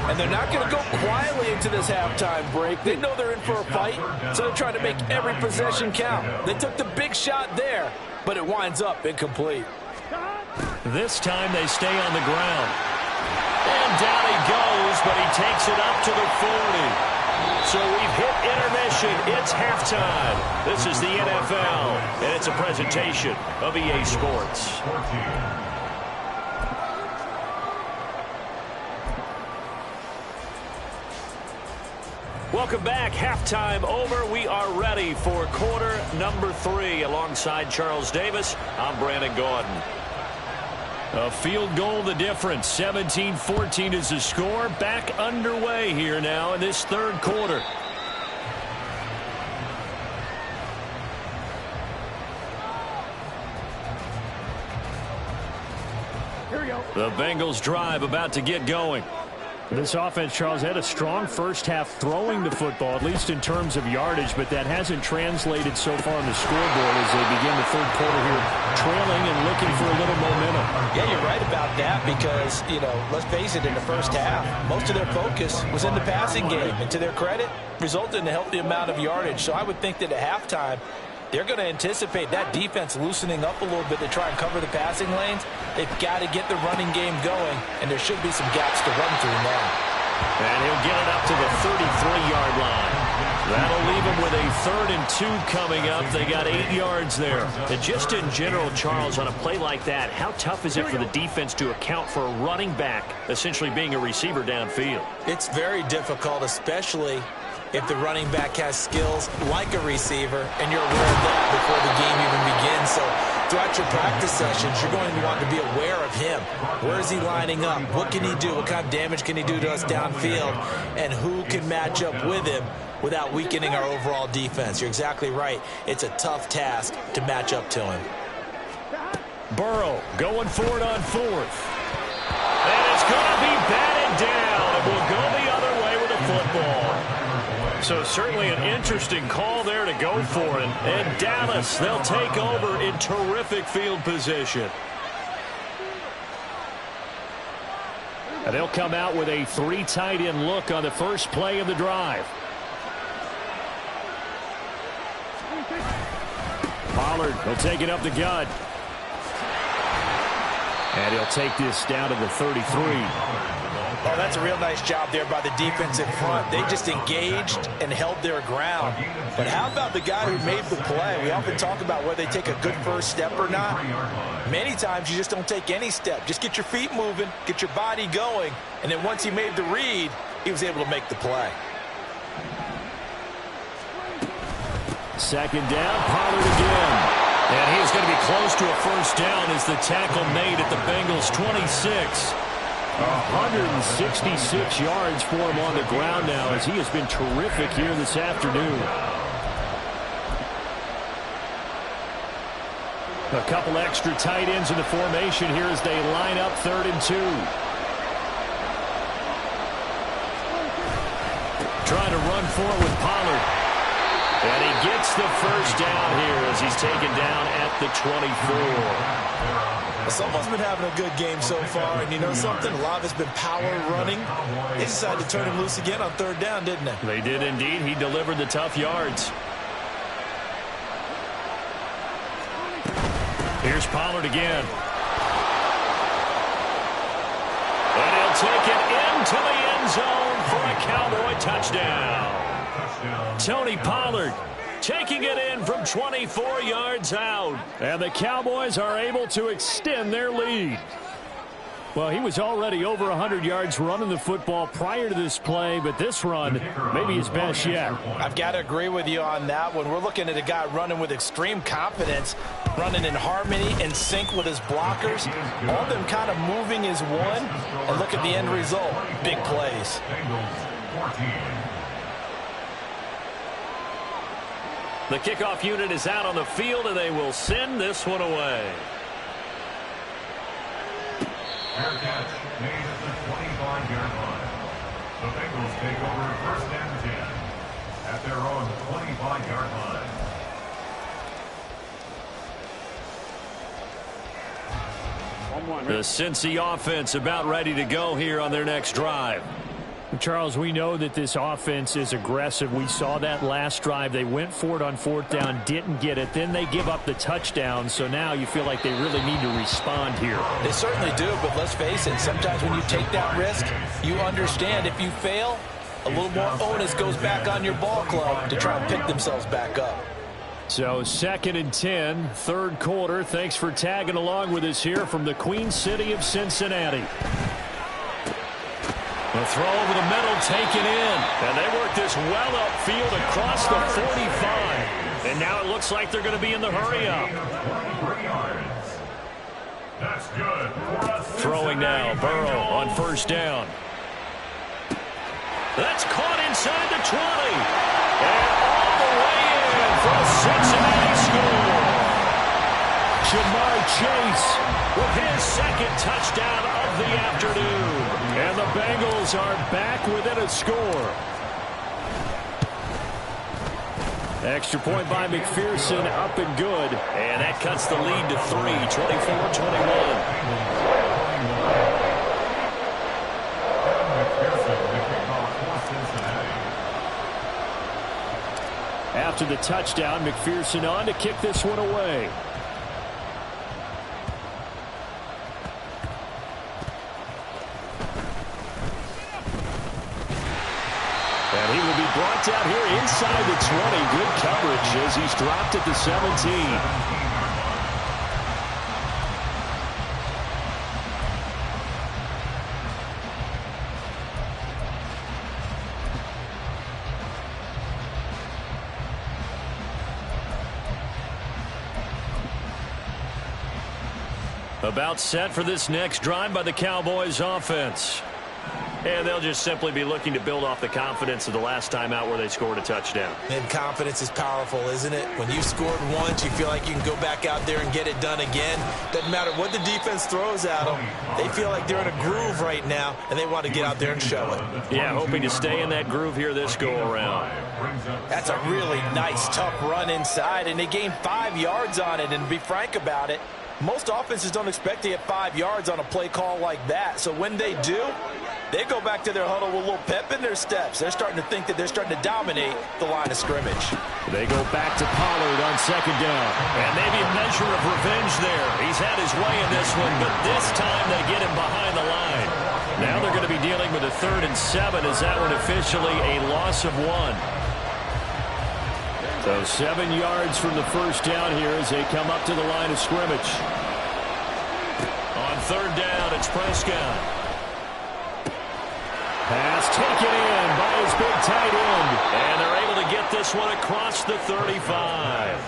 And they're not going to go quietly into this halftime break. They know they're in for a fight, so they're trying to make every possession count. They took the big shot there, but it winds up incomplete. This time they stay on the ground. And down he goes, but he takes it up to the 40. So we've hit intermission. It's halftime. This is the NFL, and it's a presentation of EA Sports. Welcome back. Halftime over. We are ready for quarter number 3. Alongside Charles Davis, I'm Brandon Gordon. A field goal the difference. 17-14 is the score. Back underway here now in this 3rd quarter. Here we go. The Bengals drive about to get going. This offense, Charles, had a strong first half throwing the football, at least in terms of yardage, but that hasn't translated so far on the scoreboard as they begin the third quarter here, trailing and looking for a little momentum. Yeah, you're right about that because, let's face it, in the first half, most of their focus was in the passing game. And to their credit, resulted in a healthy amount of yardage. So I would think that at halftime, they're going to anticipate that defense loosening up a little bit to try and cover the passing lanes. They've got to get the running game going, and there should be some gaps to run through now. And he'll get it up to the 33-yard line. That'll leave him with a 3rd and 2 coming up. They got 8 yards there. And just in general, Charles, on a play like that, how tough is it for the defense to account for a running back essentially being a receiver downfield? It's very difficult, especially if the running back has skills like a receiver, and you're aware of that before the game even begins. So throughout your practice sessions, you're going to want to be aware of him. Where is he lining up? What can he do? What kind of damage can he do to us downfield? And who can match up with him without weakening our overall defense? You're exactly right. It's a tough task to match up to him. Burrow going for it on 4th. And it's going to be batted down. It will go the other way with the football. So certainly an interesting call there to go for it. And Dallas, they'll take over in terrific field position. And they'll come out with a 3 tight end look on the first play of the drive. Pollard will take it up the gut. And he'll take this down to the 33. Oh, that's a real nice job there by the defensive front. They just engaged and held their ground. But how about the guy who made the play? We often talk about whether they take a good first step or not. Many times you just don't take any step. Just get your feet moving, get your body going, and then once he made the read, he was able to make the play. 2nd down, Pollard again. And he's going to be close to a first down as the tackle made at the Bengals 26. 166 yards for him on the ground now as he has been terrific here this afternoon. A couple extra tight ends in the formation here as they line up 3rd and 2. Trying to run for it with Pollard. And he gets the first down here as he's taken down at the 24. Someone's been having a good game so far, and you know something? A lot of it's been power running. They decided to turn him loose again on 3rd down, didn't they? They did indeed. He delivered the tough yards. Here's Pollard again. And he'll take it into the end zone for a Cowboy touchdown. Tony Pollard taking it in from 24 yards out. And the Cowboys are able to extend their lead. Well, he was already over 100 yards running the football prior to this play, but this run may be his best yet. I've got to agree with you on that one. We're looking at a guy running with extreme confidence, running in harmony and sync with his blockers. All of them kind of moving as one. And look at the end result. Big plays. The kickoff unit is out on the field, and they will send this one away. Fair catch made at the 25-yard line. The Bengals take over 1st and 10 at their own 25-yard line. The Cincy offense about ready to go here on their next drive. Charles, we know that this offense is aggressive. We saw that last drive. They went for it on 4th down, didn't get it. Then they give up the touchdown. So now you feel like they really need to respond here. They certainly do, but let's face it. Sometimes when you take that risk, you understand if you fail, a little more onus goes back on your ball club to try and pick themselves back up. So 2nd and 10, 3rd quarter. Thanks for tagging along with us here from the Queen City of Cincinnati. The throw over the middle taken in. And they work this well upfield across the 45. And now it looks like they're going to be in the hurry-up. That's good. Throwing now, Burrow on 1st down. That's caught inside the 20. And all the way in for a Cincinnati score. Jamar Chase with his 2nd touchdown of the afternoon. And the Bengals are back within a score. Extra point by McPherson, up and good. And that cuts the lead to 3, 24-21. After the touchdown, McPherson on to kick this one away. And he will be brought down here inside the 20. Good coverage as he's dropped at the 17. About set for this next drive by the Cowboys offense. And they'll just simply be looking to build off the confidence of the last time out where they scored a touchdown. And confidence is powerful, isn't it? When you scored once, you feel like you can go back out there and get it done again. Doesn't matter what the defense throws at them. They feel like they're in a groove right now, and they want to get out there and show it. Yeah, hoping to stay in that groove here this go-around. That's a really nice, tough run inside, and they gained 5 yards on it. And to be frank about it, most offenses don't expect to get 5 yards on a play call like that. So when they do, they go back to their huddle with a little pep in their steps. They're starting to think that they're starting to dominate the line of scrimmage. They go back to Pollard on second down. And maybe a measure of revenge there. He's had his way in this one, but this time they get him behind the line. Now they're going to be dealing with a 3rd and 7 as that one officially a loss of 1. So 7 yards from the first down here as they come up to the line of scrimmage. On 3rd down, it's Prescott. Pass taken in by his big tight end. And they're able to get this one across the 35.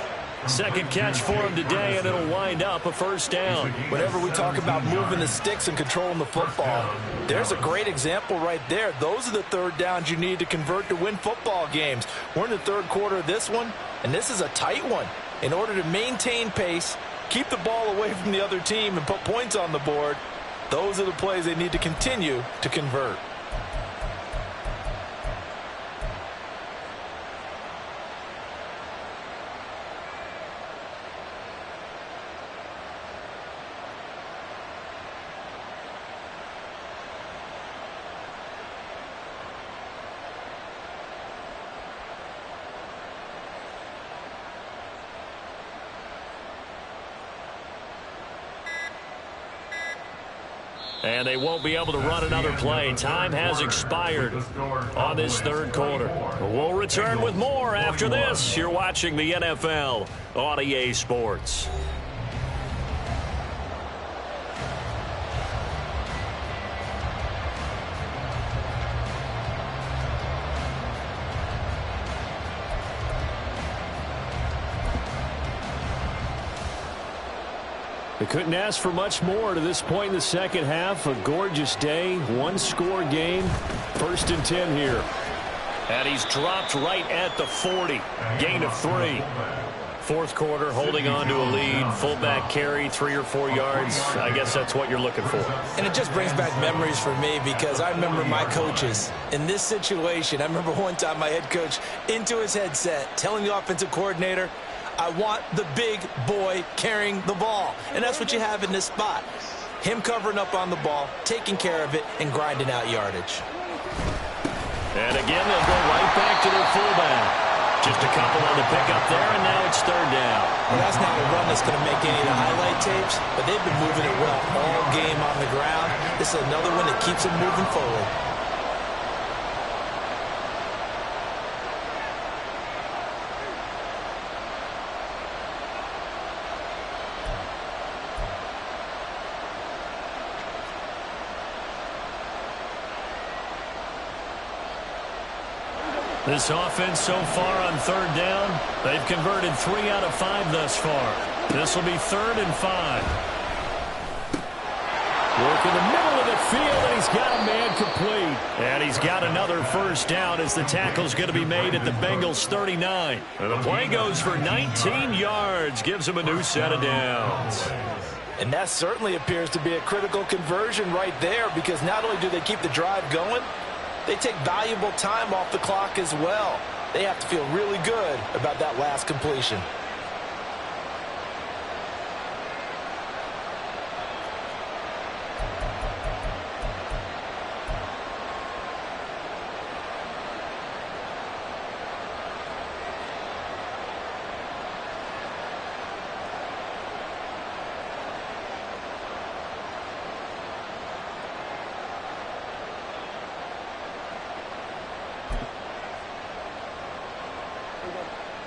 Second catch for him today, and it'll wind up a first down. Whenever we talk about moving the sticks and controlling the football, there's a great example right there. Those are the 3rd downs you need to convert to win football games. We're in the 3rd quarter of this one, and this is a tight one. In order to maintain pace, keep the ball away from the other team, and put points on the board, those are the plays they need to continue to convert. And they won't be able to run another play. Time has expired on this 3rd quarter. We'll return with more after this. You're watching the NFL on EA Sports. They couldn't ask for much more to this point in the second half. A gorgeous day, 1-score game. 1st and 10 here. And he's dropped right at the 40. Gain of 3. 4th quarter, holding on to a lead. Fullback carry, 3 or 4 yards. I guess that's what you're looking for. And it just brings back memories for me because I remember my coaches in this situation. I remember one time my head coach into his headset telling the offensive coordinator, I want the big boy carrying the ball. And that's what you have in this spot. Him covering up on the ball, taking care of it, and grinding out yardage. And again, they'll go right back to their fullback. Just a couple on the pickup there, and now it's 3rd down. Well, that's not a run that's going to make any of the highlight tapes, but they've been moving it well all game on the ground. This is another one that keeps them moving forward. This offense so far on 3rd down, they've converted 3 out of 5 thus far. This will be 3rd and 5. Work in the middle of the field, and he's got a man complete. And he's got another first down as the tackle's going to be made at the Bengals 39. And the play goes for 19 yards, gives him a new set of downs. And that certainly appears to be a critical conversion right there, because not only do they keep the drive going, they take valuable time off the clock as well. They have to feel really good about that last completion.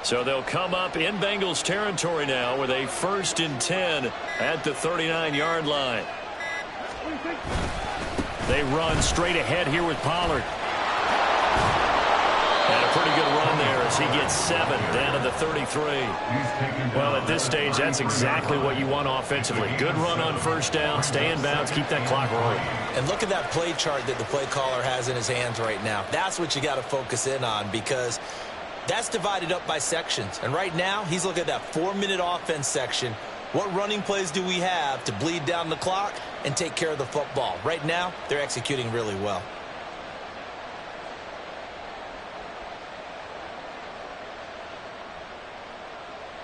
So they'll come up in Bengals territory now with a 1st and 10 at the 39-yard line. They run straight ahead here with Pollard. And a pretty good run there as he gets 7 down to the 33. Well, at this stage, that's exactly what you want offensively. Good run on 1st down, stay in bounds, keep that clock rolling. And look at that play chart that the play caller has in his hands right now. That's what you got to focus in on, because that's divided up by sections. And right now, he's looking at that 4-minute offense section. What running plays do we have to bleed down the clock and take care of the football? Right now, they're executing really well.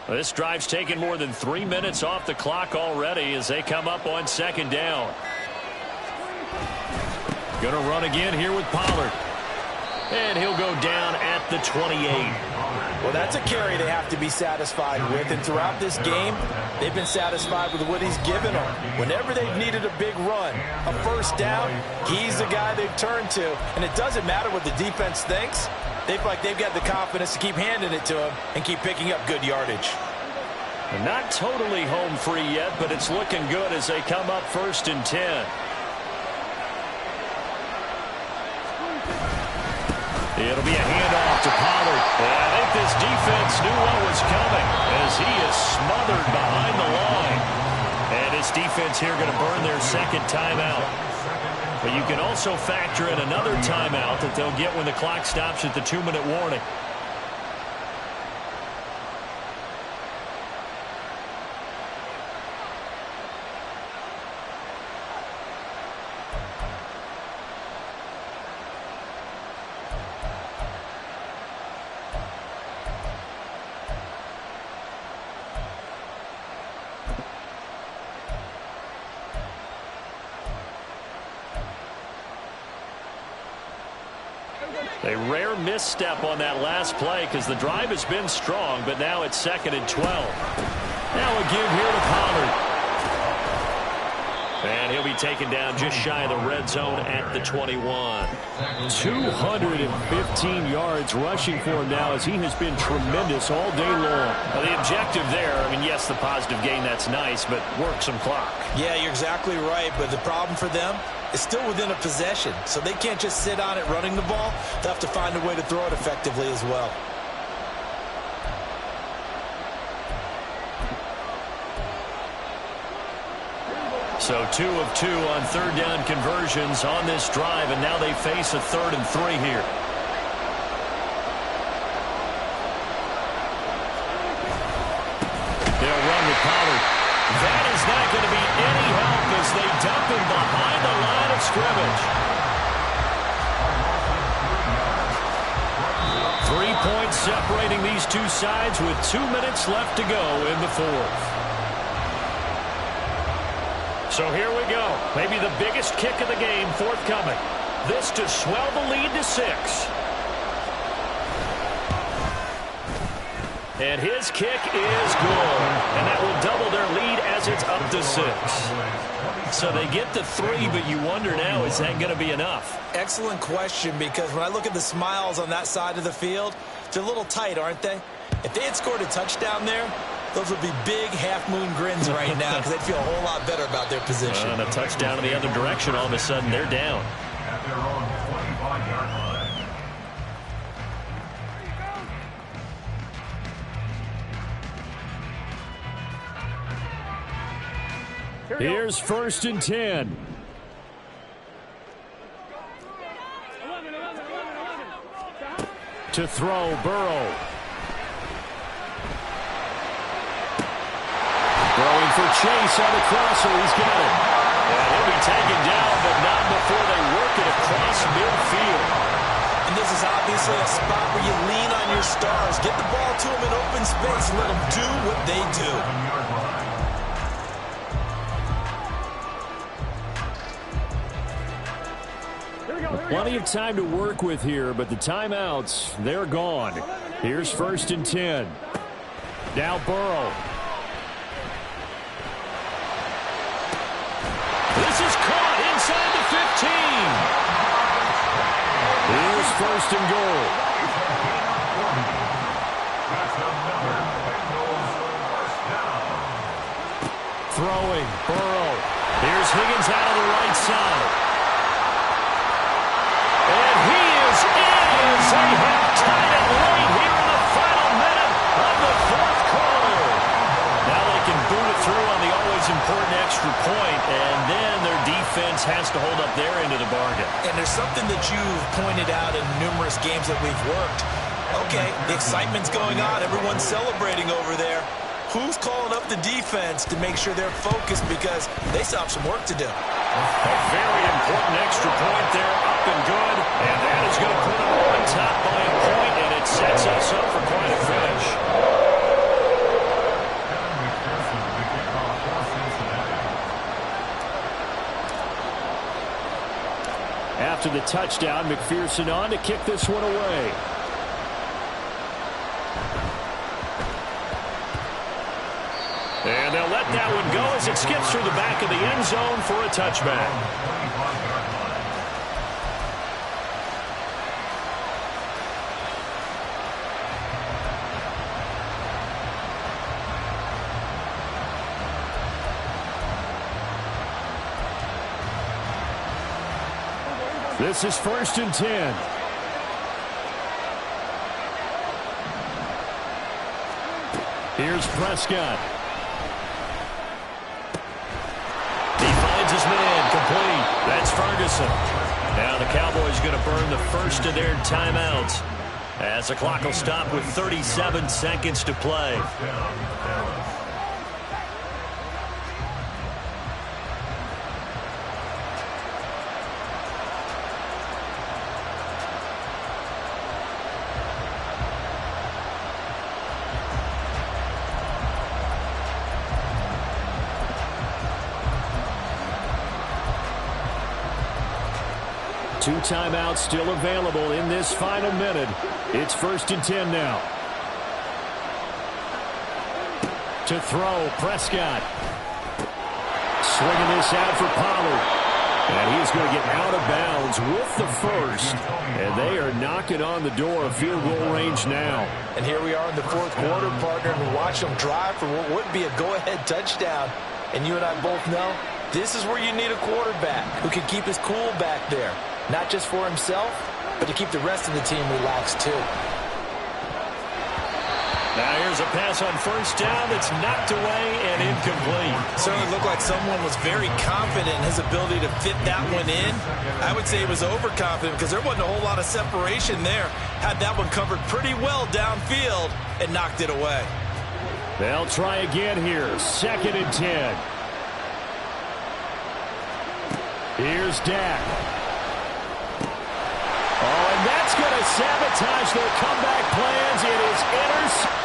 This drive's taken more than 3 minutes off the clock already as they come up on 2nd down. Going to run again here with Pollard. And he'll go down at the 28. Well, that's a carry they have to be satisfied with. And throughout this game, they've been satisfied with what he's given them. Whenever they've needed a big run, a 1st down, he's the guy they've turned to. And it doesn't matter what the defense thinks. They feel like they've got the confidence to keep handing it to him and keep picking up good yardage. Not totally home free yet, but it's looking good as they come up 1st and 10. It'll be a handoff to Pollard. I think this defense knew what was coming as he is smothered behind the line. And this defense here going to burn their 2nd timeout. But you can also factor in another timeout that they'll get when the clock stops at the 2-minute warning. A rare misstep on that last play because the drive has been strong, but now it's 2nd and 12. Now a give here to Pollard. And he'll be taken down just shy of the red zone at the 21. 215 yards rushing for him now as he has been tremendous all day long. Now, the objective there, I mean, yes, the positive gain, that's nice, but work some clock. Yeah, you're exactly right, but the problem for them is still within a possession, so they can't just sit on it running the ball. They'll have to find a way to throw it effectively as well. So 2 of 2 on 3rd down conversions on this drive, and now they face a 3rd and 3 here. They'll run with Pollard. That is not going to be any help as they dump him behind the line of scrimmage. 3 points separating these two sides with 2 minutes left to go in the 4th. So here we go. Maybe the biggest kick of the game forthcoming. This to swell the lead to 6. And his kick is good. And that will double their lead as it's up to 6. So they get the 3, but you wonder now, is that going to be enough? Excellent question, because when I look at the smiles on that side of the field, they're a little tight, aren't they? If they had scored a touchdown there, those would be big half-moon grins right now because they'd feel a whole lot better about their position. And a touchdown in the other direction, all of a sudden they're down. At their own 25-yard line. Here's 1st and 10. To throw, Burrow. Throwing for Chase on the crosser. He's got it. And he'll be taken down, but not before they work it across midfield. And this is obviously a spot where you lean on your stars. Get the ball to them in open space and let them do what they do. 1-yard line. Plenty of time to work with here, but the timeouts, they're gone. Here's 1st and 10. Now Burrow. This is caught inside the 15. Here's 1st and goal. That's another Bengals first down. Throwing, Burrow. Here's Higgins out of the right side. And he is in as they have tied it late here in the final minute of the 4th quarter. Now they can boot it through on the always important extra point, and then their defense has to hold up their end of the bargain. And there's something that you've pointed out in numerous games that we've worked. Okay, the excitement's going on. Everyone's celebrating over there. Who's calling up the defense to make sure they're focused because they still have some work to do? A very important extra point there, up and good. And that is going to put them on top by a point, and it sets us up for quite a finish. Kevin McPherson, the kickoff for Cincinnati. After the touchdown, McPherson on to kick this one away. And they'll let that one go as it skips through the back of the end zone for a touchback. 25-yard line. This is 1st and 10. Here's Prescott. He finds his man, complete. That's Ferguson. Now the Cowboys going to burn the first of their timeouts as the clock will stop with 37 seconds to play. First down, Dallas. Two timeouts still available in this final minute. It's 1st and 10 now. To throw, Prescott. Swinging this out for Pollard. And he's going to get out of bounds with the first. And they are knocking on the door of field goal range now. And here we are in the 4th quarter, partner, and watch them drive for what would be a go-ahead touchdown. And you and I both know this is where you need a quarterback who can keep his cool back there. Not just for himself, but to keep the rest of the team relaxed too. Now here's a pass on 1st down that's knocked away and incomplete. Certainly looked like someone was very confident in his ability to fit that one in. I would say he was overconfident because there wasn't a whole lot of separation there. Had that one covered pretty well downfield and knocked it away. They'll try again here. 2nd and 10. Here's Dak. Oh, and that's going to sabotage their comeback plans. It is intercepted.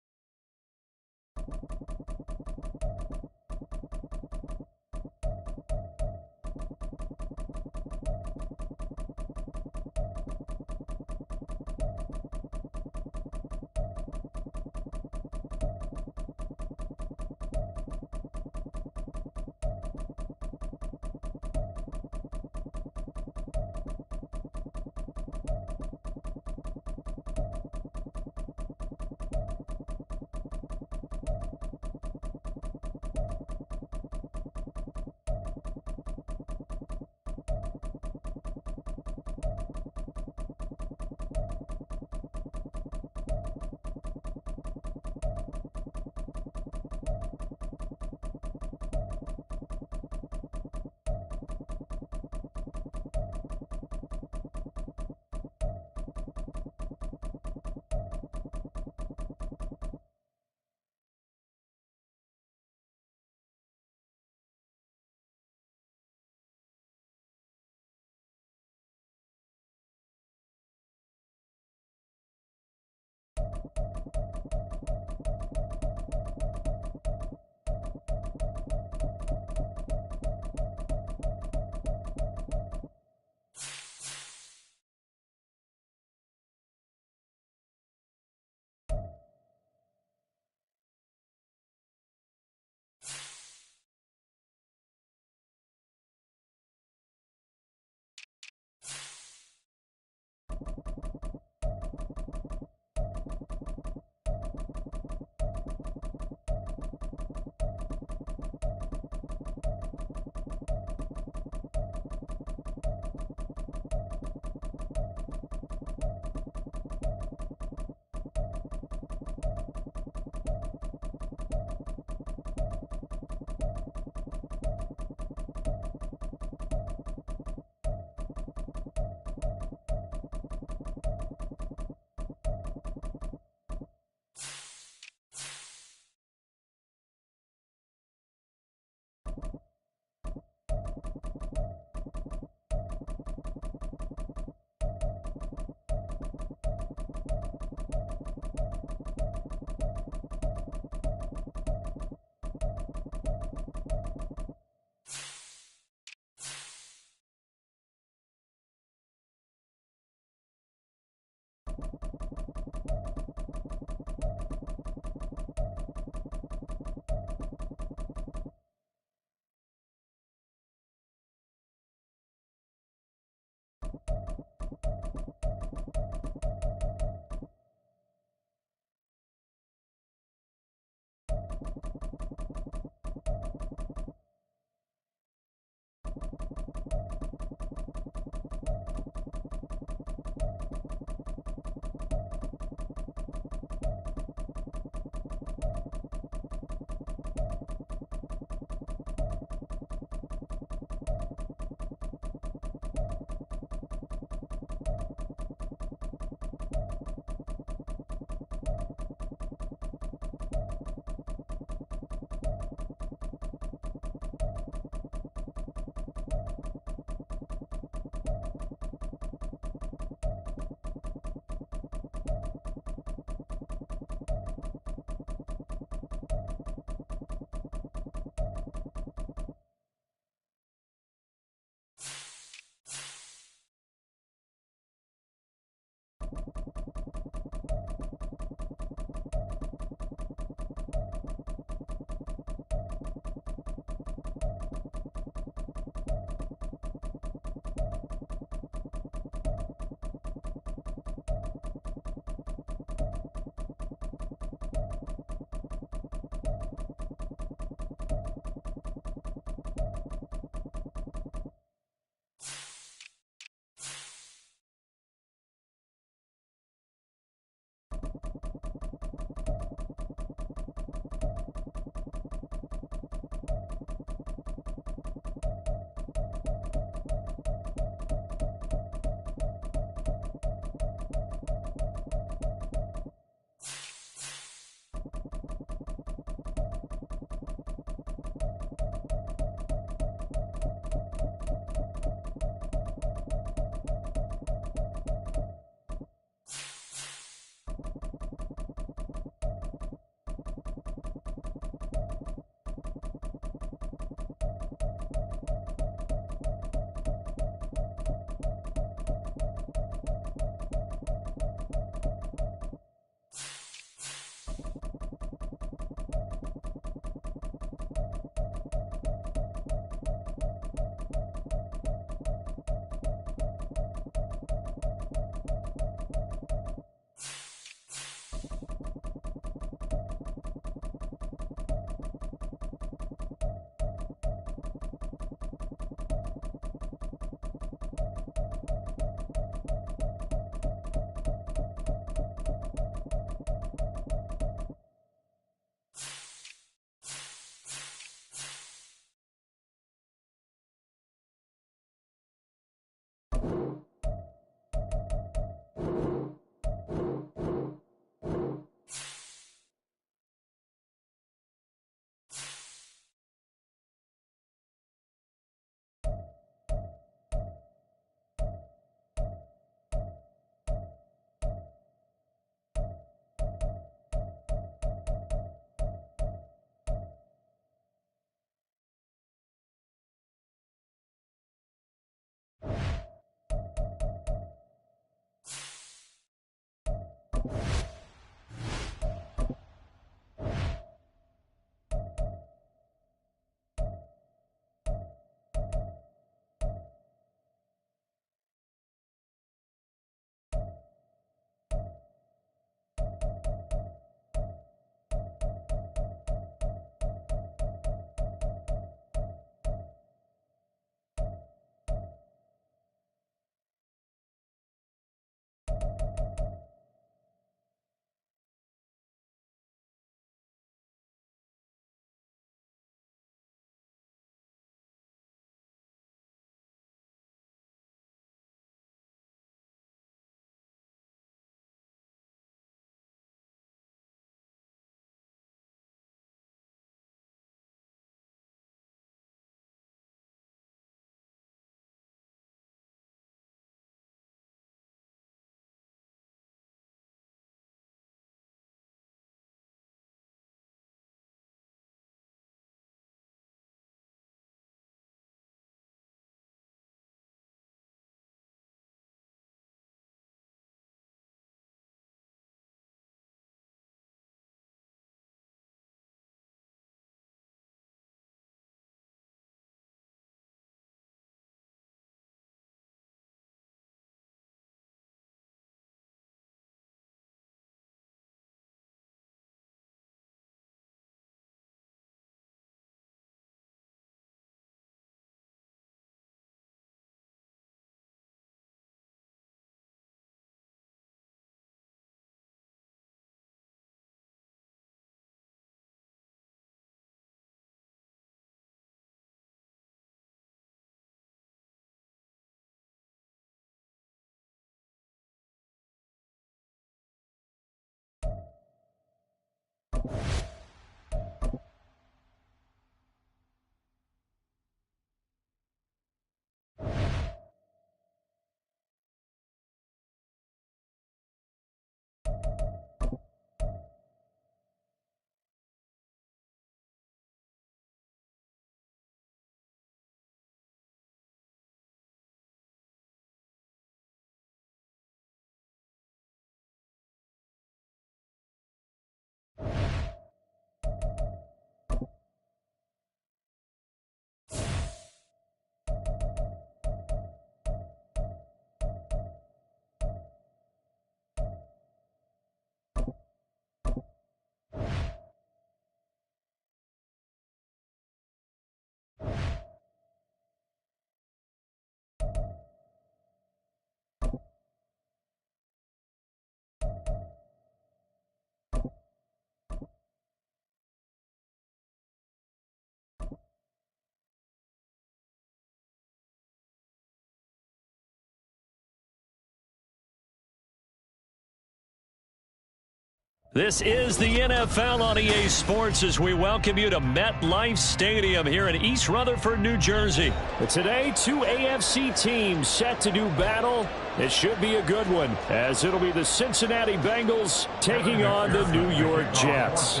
This is the NFL on EA Sports as we welcome you to MetLife Stadium here in East Rutherford, New Jersey. Today, two AFC teams set to do battle. It should be a good one, as it'll be the Cincinnati Bengals taking on the New York Jets.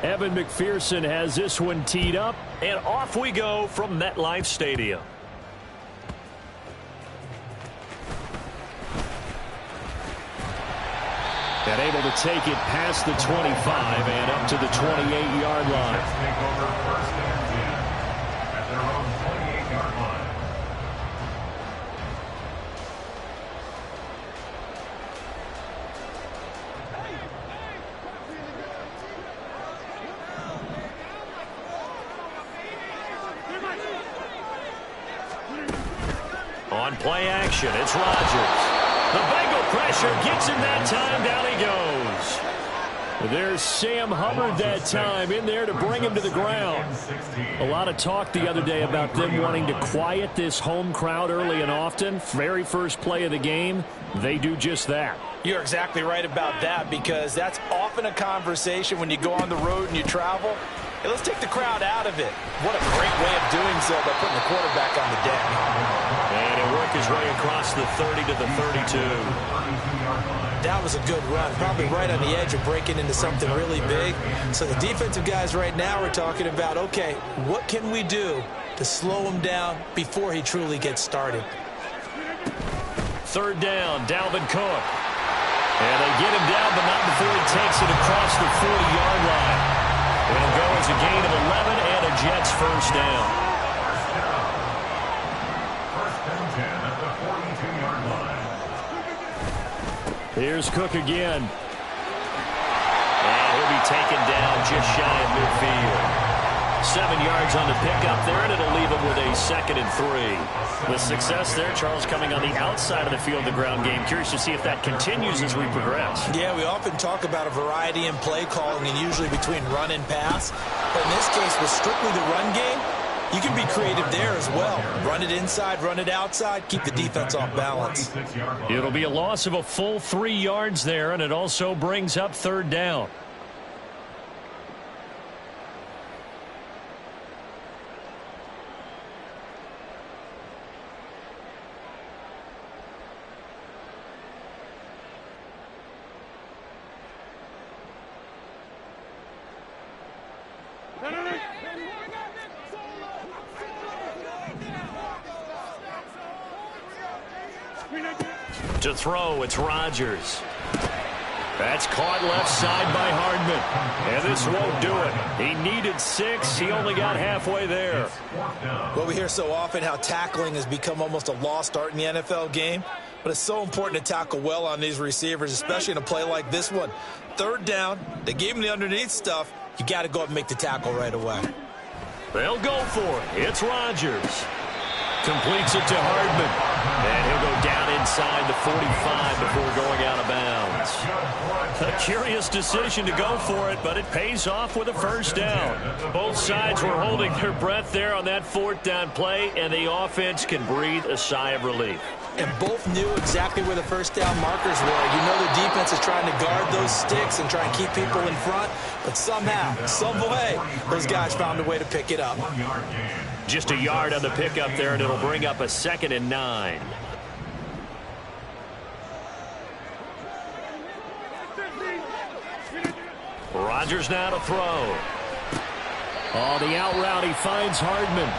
Evan McPherson has this one teed up, and off we go from MetLife Stadium. And able to take it past the 25 and up to the 28-yard line. Take over first and 10 at their own 28-yard line. On play action, it's Rodgers. The Bengal pressure gets him that time. Down he goes. There's Sam Hubbard that time in there to bring him to the ground. A lot of talk the other day about them wanting to quiet this home crowd early and often. Very first play of the game, they do just that. You're exactly right about that, because that's often a conversation when you go on the road and you travel. Hey, let's take the crowd out of it. What a great way of doing so by putting the quarterback on the deck. And he'll work his way across the 30 to the 32. That was a good run, probably right on the edge of breaking into something really big. So the defensive guys right now are talking about, okay, what can we do to slow him down before he truly gets started? Third down, Dalvin Cook. And they get him down, but not before he takes it across the 40-yard line. It'll go as a gain of 11 and a Jets first down. First and 10 at the 42-yard line. Here's Cook again. And he'll be taken down just shy of midfield. 7 yards on the pickup there, and it'll leave him with a 2nd and 3. The success there, Charles, coming on the outside of the field, the ground game. Curious to see if that continues as we progress. Yeah, we often talk about a variety in play calling and usually between run and pass. But in this case, with strictly the run game, you can be creative there as well. Run it inside, run it outside, keep the defense off balance. It'll be a loss of a full 3 yards there, and it also brings up third down. To throw, it's Rodgers. That's caught left side by Hardman. And this won't do it. He needed 6. He only got halfway there. Well, we hear so often how tackling has become almost a lost art in the NFL game. But it's so important to tackle well on these receivers, especially in a play like this one. Third down, they gave him the underneath stuff. You got to go up and make the tackle right away. They'll go for it. It's Rodgers. Completes it to Hardman. And he'll go down inside the 45 before going out of bounds. A curious decision to go for it, but it pays off with a first down. Both sides were holding their breath there on that 4th down play, and the offense can breathe a sigh of relief. And both knew exactly where the first down markers were. You know the defense is trying to guard those sticks and try and keep people in front, but somehow, some way, those guys found a way to pick it up. Just a yard on the pickup there, and it'll bring up a 2nd and 9. Rodgers now to throw. Oh, the out route, he finds Hardman.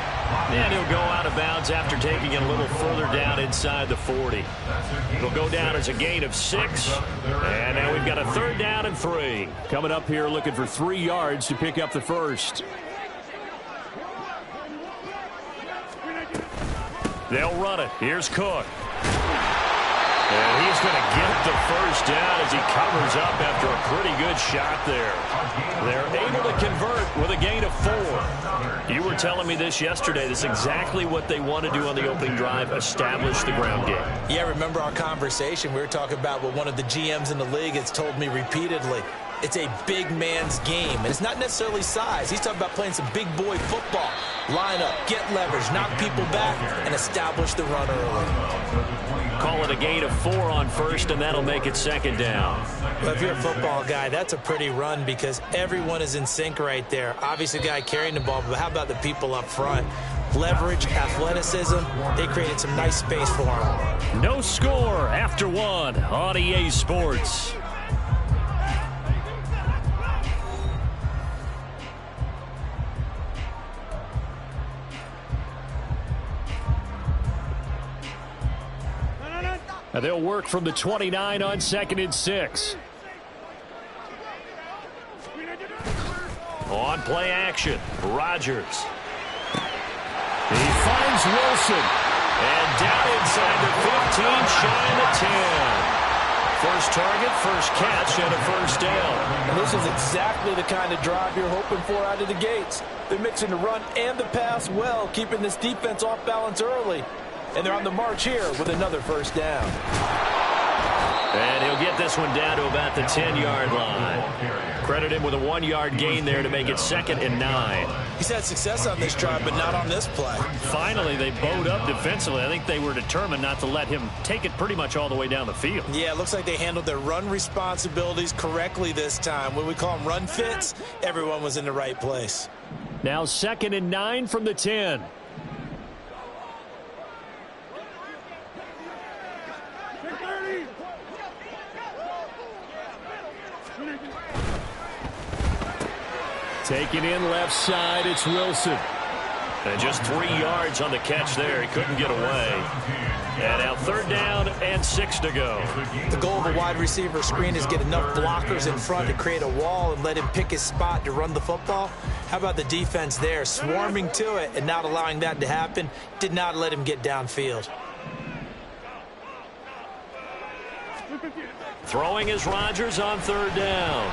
And he'll go out of bounds after taking it a little further down inside the 40. It'll go down as a gain of 6. And now we've got a 3rd down and 3. Coming up here looking for 3 yards to pick up the first. They'll run it. Here's Cook. And he's going to get the first down as he covers up after a pretty good shot there. They're able to convert with a gain of 4. You were telling me this yesterday. This is exactly what they want to do on the opening drive, establish the ground game. Yeah, remember our conversation. We were talking about what one of the GMs in the league has told me repeatedly. It's a big man's game, and it's not necessarily size. He's talking about playing some big boy football. Line up, get leverage, knock people back, and establish the run early. Call it a gain of 4 on first, and that'll make it 2nd down. Well, if you're a football guy, that's a pretty run because everyone is in sync right there. Obviously, the guy carrying the ball, but how about the people up front? Leverage, athleticism, they created some nice space for him. No score after 1 on EA Sports. And they'll work from the 29 on 2nd and 6. On play action, Rodgers. He finds Wilson. And down inside the 15, shy of the 10. First target, first catch, and a first down. And this is exactly the kind of drive you're hoping for out of the gates. They're mixing the run and the pass well, keeping this defense off balance early. And they're on the march here with another first down. And he'll get this one down to about the 10-yard line. Credit him with a 1-yard gain there to make it 2nd and 9. He's had success on this drive, but not on this play. Finally, they bowed up defensively. I think they were determined not to let him take it pretty much all the way down the field. Yeah, it looks like they handled their run responsibilities correctly this time. When we call them run fits, everyone was in the right place. Now 2nd and 9 from the 10. Taking in left side, it's Wilson. And just 3 yards on the catch there. He couldn't get away. And now 3rd down and 6 to go. The goal of a wide receiver screen is get enough blockers in front to create a wall and let him pick his spot to run the football. How about the defense there, swarming to it and not allowing that to happen? Did not let him get downfield. Throwing is Rodgers on 3rd down.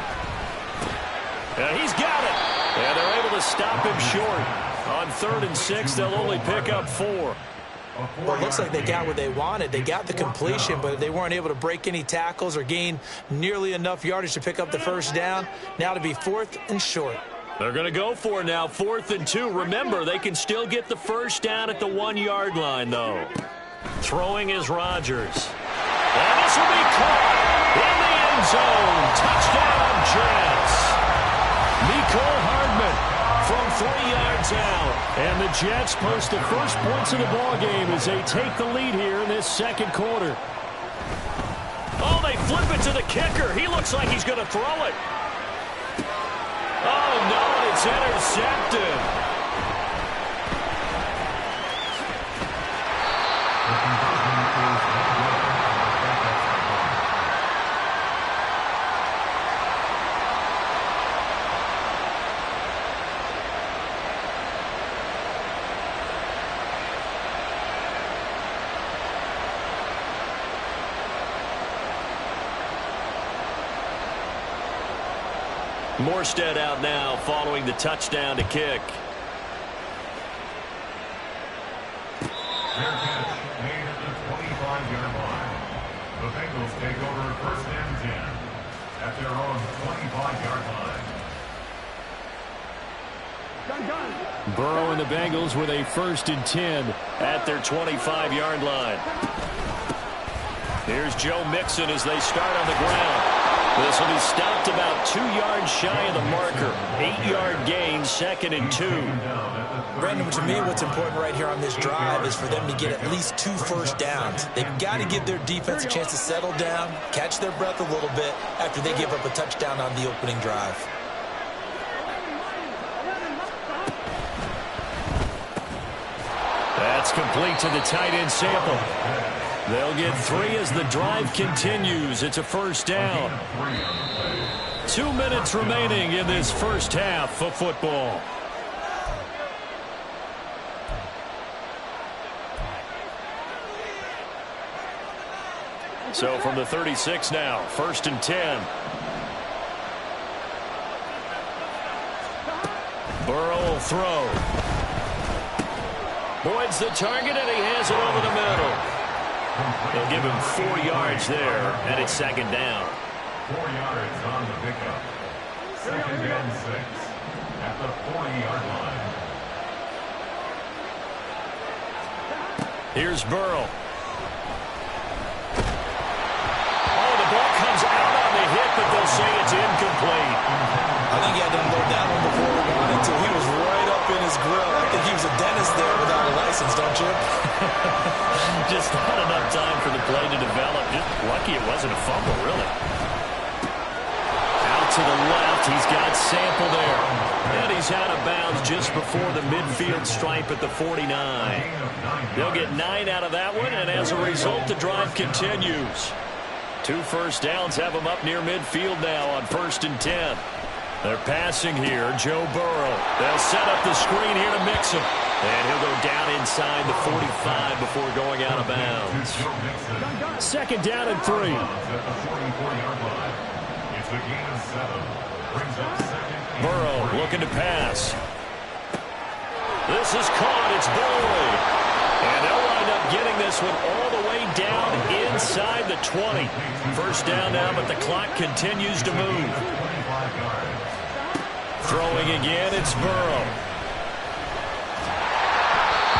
And he's got it. And they're able to stop him short. On 3rd and 6, they'll only pick up 4. Well, it looks like they got what they wanted. They got the completion, but they weren't able to break any tackles or gain nearly enough yardage to pick up the first down. Now to be 4th and short. They're going to go for it now, 4th and 2. Remember, they can still get the first down at the 1-yard line, though. Throwing is Rodgers. And this will be caught in the end zone. Touchdown, Jets. Mecole Hardman from 3 yards out. And the Jets post the first points of the ballgame as they take the lead here in this 2nd quarter. Oh, they flip it to the kicker. He looks like he's going to throw it. Oh, no, it's intercepted. Morstead out now following the touchdown to kick. Their catch made at the 25-yard line. The Bengals take over first and 10 at their own 25-yard line. Burrow and the Bengals with a 1st and 10 at their 25-yard line. Here's Joe Mixon as they start on the ground. This will be stopped about 2 yards shy of the marker. 8-yard gain, 2nd and 2. Brandon, to me, what's important right here on this drive is for them to get at least 2 first downs. They've got to give their defense a chance to settle down, catch their breath a little bit after they give up a touchdown on the opening drive. That's complete to the tight end Sample. They'll get 3 as the drive continues. It's a 1st down. 2 minutes remaining in this first half of football. So from the 36 now, 1st and 10. Burrow will throw. Boyd's the target, and he has it over the middle. They'll give him 4 yards there, and it's 2nd down. 4 yards on the pickup. 2nd and 6 at the 40-yard line. Here's Burrow. Oh, the ball comes out on the hit, but they'll say it's incomplete. I think he had to unload that one before he wanted to. He was right up in his grill. I think he was a dentist there without a license, don't you? Just not enough time for the play to develop. Just lucky it wasn't a fumble, really. Out to the left, he's got Sample there. And he's out of bounds just before the midfield stripe at the 49. They'll get 9 out of that one, and as a result, the drive continues. 2 first downs have them up near midfield now on 1st and 10. They're passing here, Joe Burrow. They'll set up the screen here to Mixon. And he'll go down inside the 45 before going out of bounds. 2nd down and 3. Burrow looking to pass. This is caught. It's Boyd. And they'll wind up getting this one all the way down inside the 20. 1st down now, but the clock continues to move. Throwing again, it's Burrow.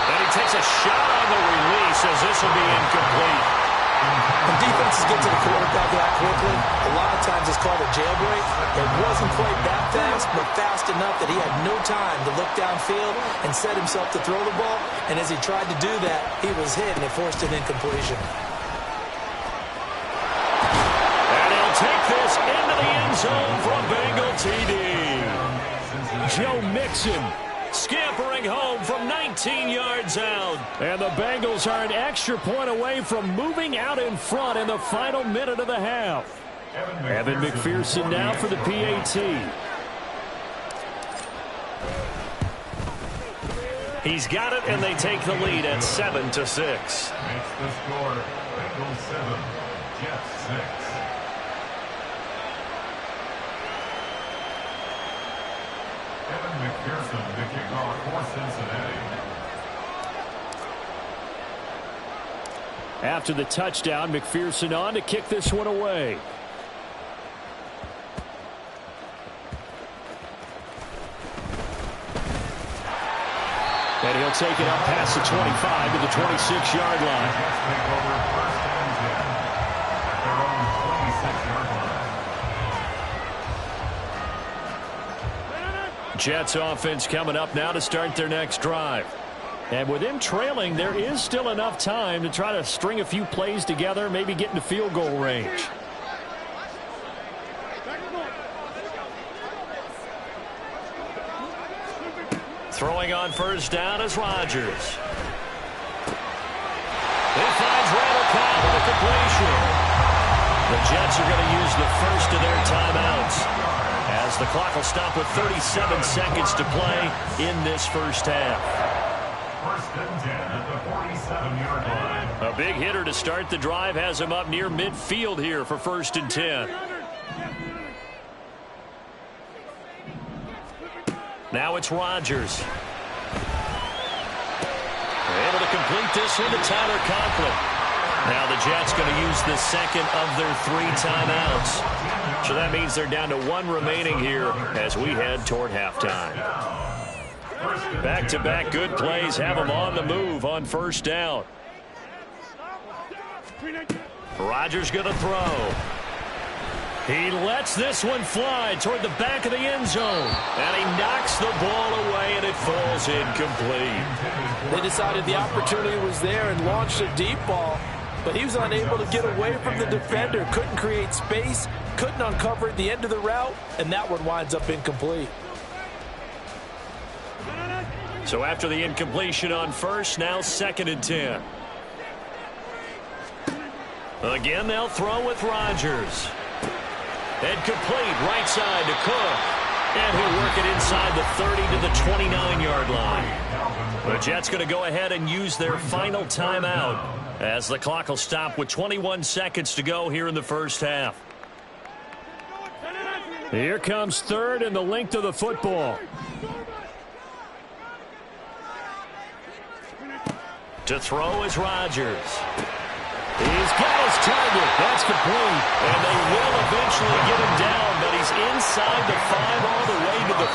And he takes a shot on the release as this will be incomplete. When defenses get to the quarterback that quickly, a lot of times it's called a jailbreak. It wasn't quite that fast, but fast enough that he had no time to look downfield and set himself to throw the ball. And as he tried to do that, he was hit, and it forced an incompletion. And he'll take this into the end zone for a Bengal TD. Joe Mixon scampering home from 19 yards out. And the Bengals are an extra point away from moving out in front in the final minute of the half. Evan McPherson now for the PAT. He's got it, and they take the lead at 7-6. Makes the score Bengals 7, Jets 6. Evan McPherson, the kickoff for Cincinnati. After the touchdown, McPherson on to kick this one away. And he'll take it up past the 25 to the 26-yard line. Take over first and 10 at their own 26-yard line. Jets offense coming up now to start their next drive. And with them trailing, there is still enough time to try to string a few plays together, maybe get into field goal range. Throwing on first down is Rodgers. He finds Randall Cobb with a completion. The Jets are going to use the first of their timeouts, as the clock will stop with 37 seconds to play in this first half. First and 10 at the 47-yard line. A big hitter to start the drive has him up near midfield here for 1st and 10. Now it's Rodgers. Able to complete this one to Tyler Conklin. Now the Jets going to use the second of their 3 timeouts. So that means they're down to 1 remaining here as we head toward halftime. Back-to-back good plays have them on the move on first down. Rodgers going to throw. He lets this one fly toward the back of the end zone. And he knocks the ball away, and it falls incomplete. They decided the opportunity was there and launched a deep ball, but he was unable to get away from the defender. Couldn't create space, couldn't uncover at the end of the route, and that one winds up incomplete. So after the incompletion on first, now 2nd and 10. Again, they'll throw with Rodgers. And complete right side to Cook. And he'll work it inside the 30 to the 29-yard line. The Jets going to go ahead and use their final timeout as the clock will stop with 21 seconds to go here in the first half. Here comes 3rd and the length of the football. To throw is Rodgers. He's got his target. That's complete. And they will eventually get him down, but he's inside the 5 all the way to the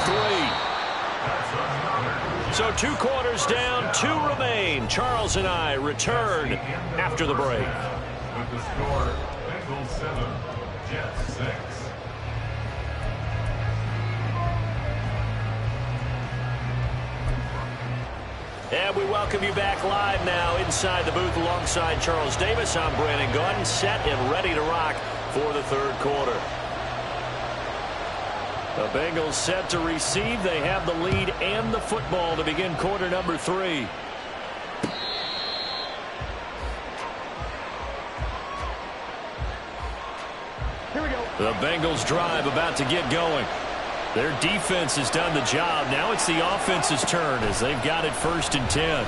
3. So 2 quarters down, 2 remain. Charles and I return after the break. With the score, Bengals 7, Jets 6. And we welcome you back live now inside the booth alongside Charles Davis. I'm Brandon Gaudin, set and ready to rock for the 3rd quarter. The Bengals set to receive. They have the lead and the football to begin quarter number 3. Here we go. The Bengals drive about to get going. Their defense has done the job. Now it's the offense's turn as they've got it 1st and 10.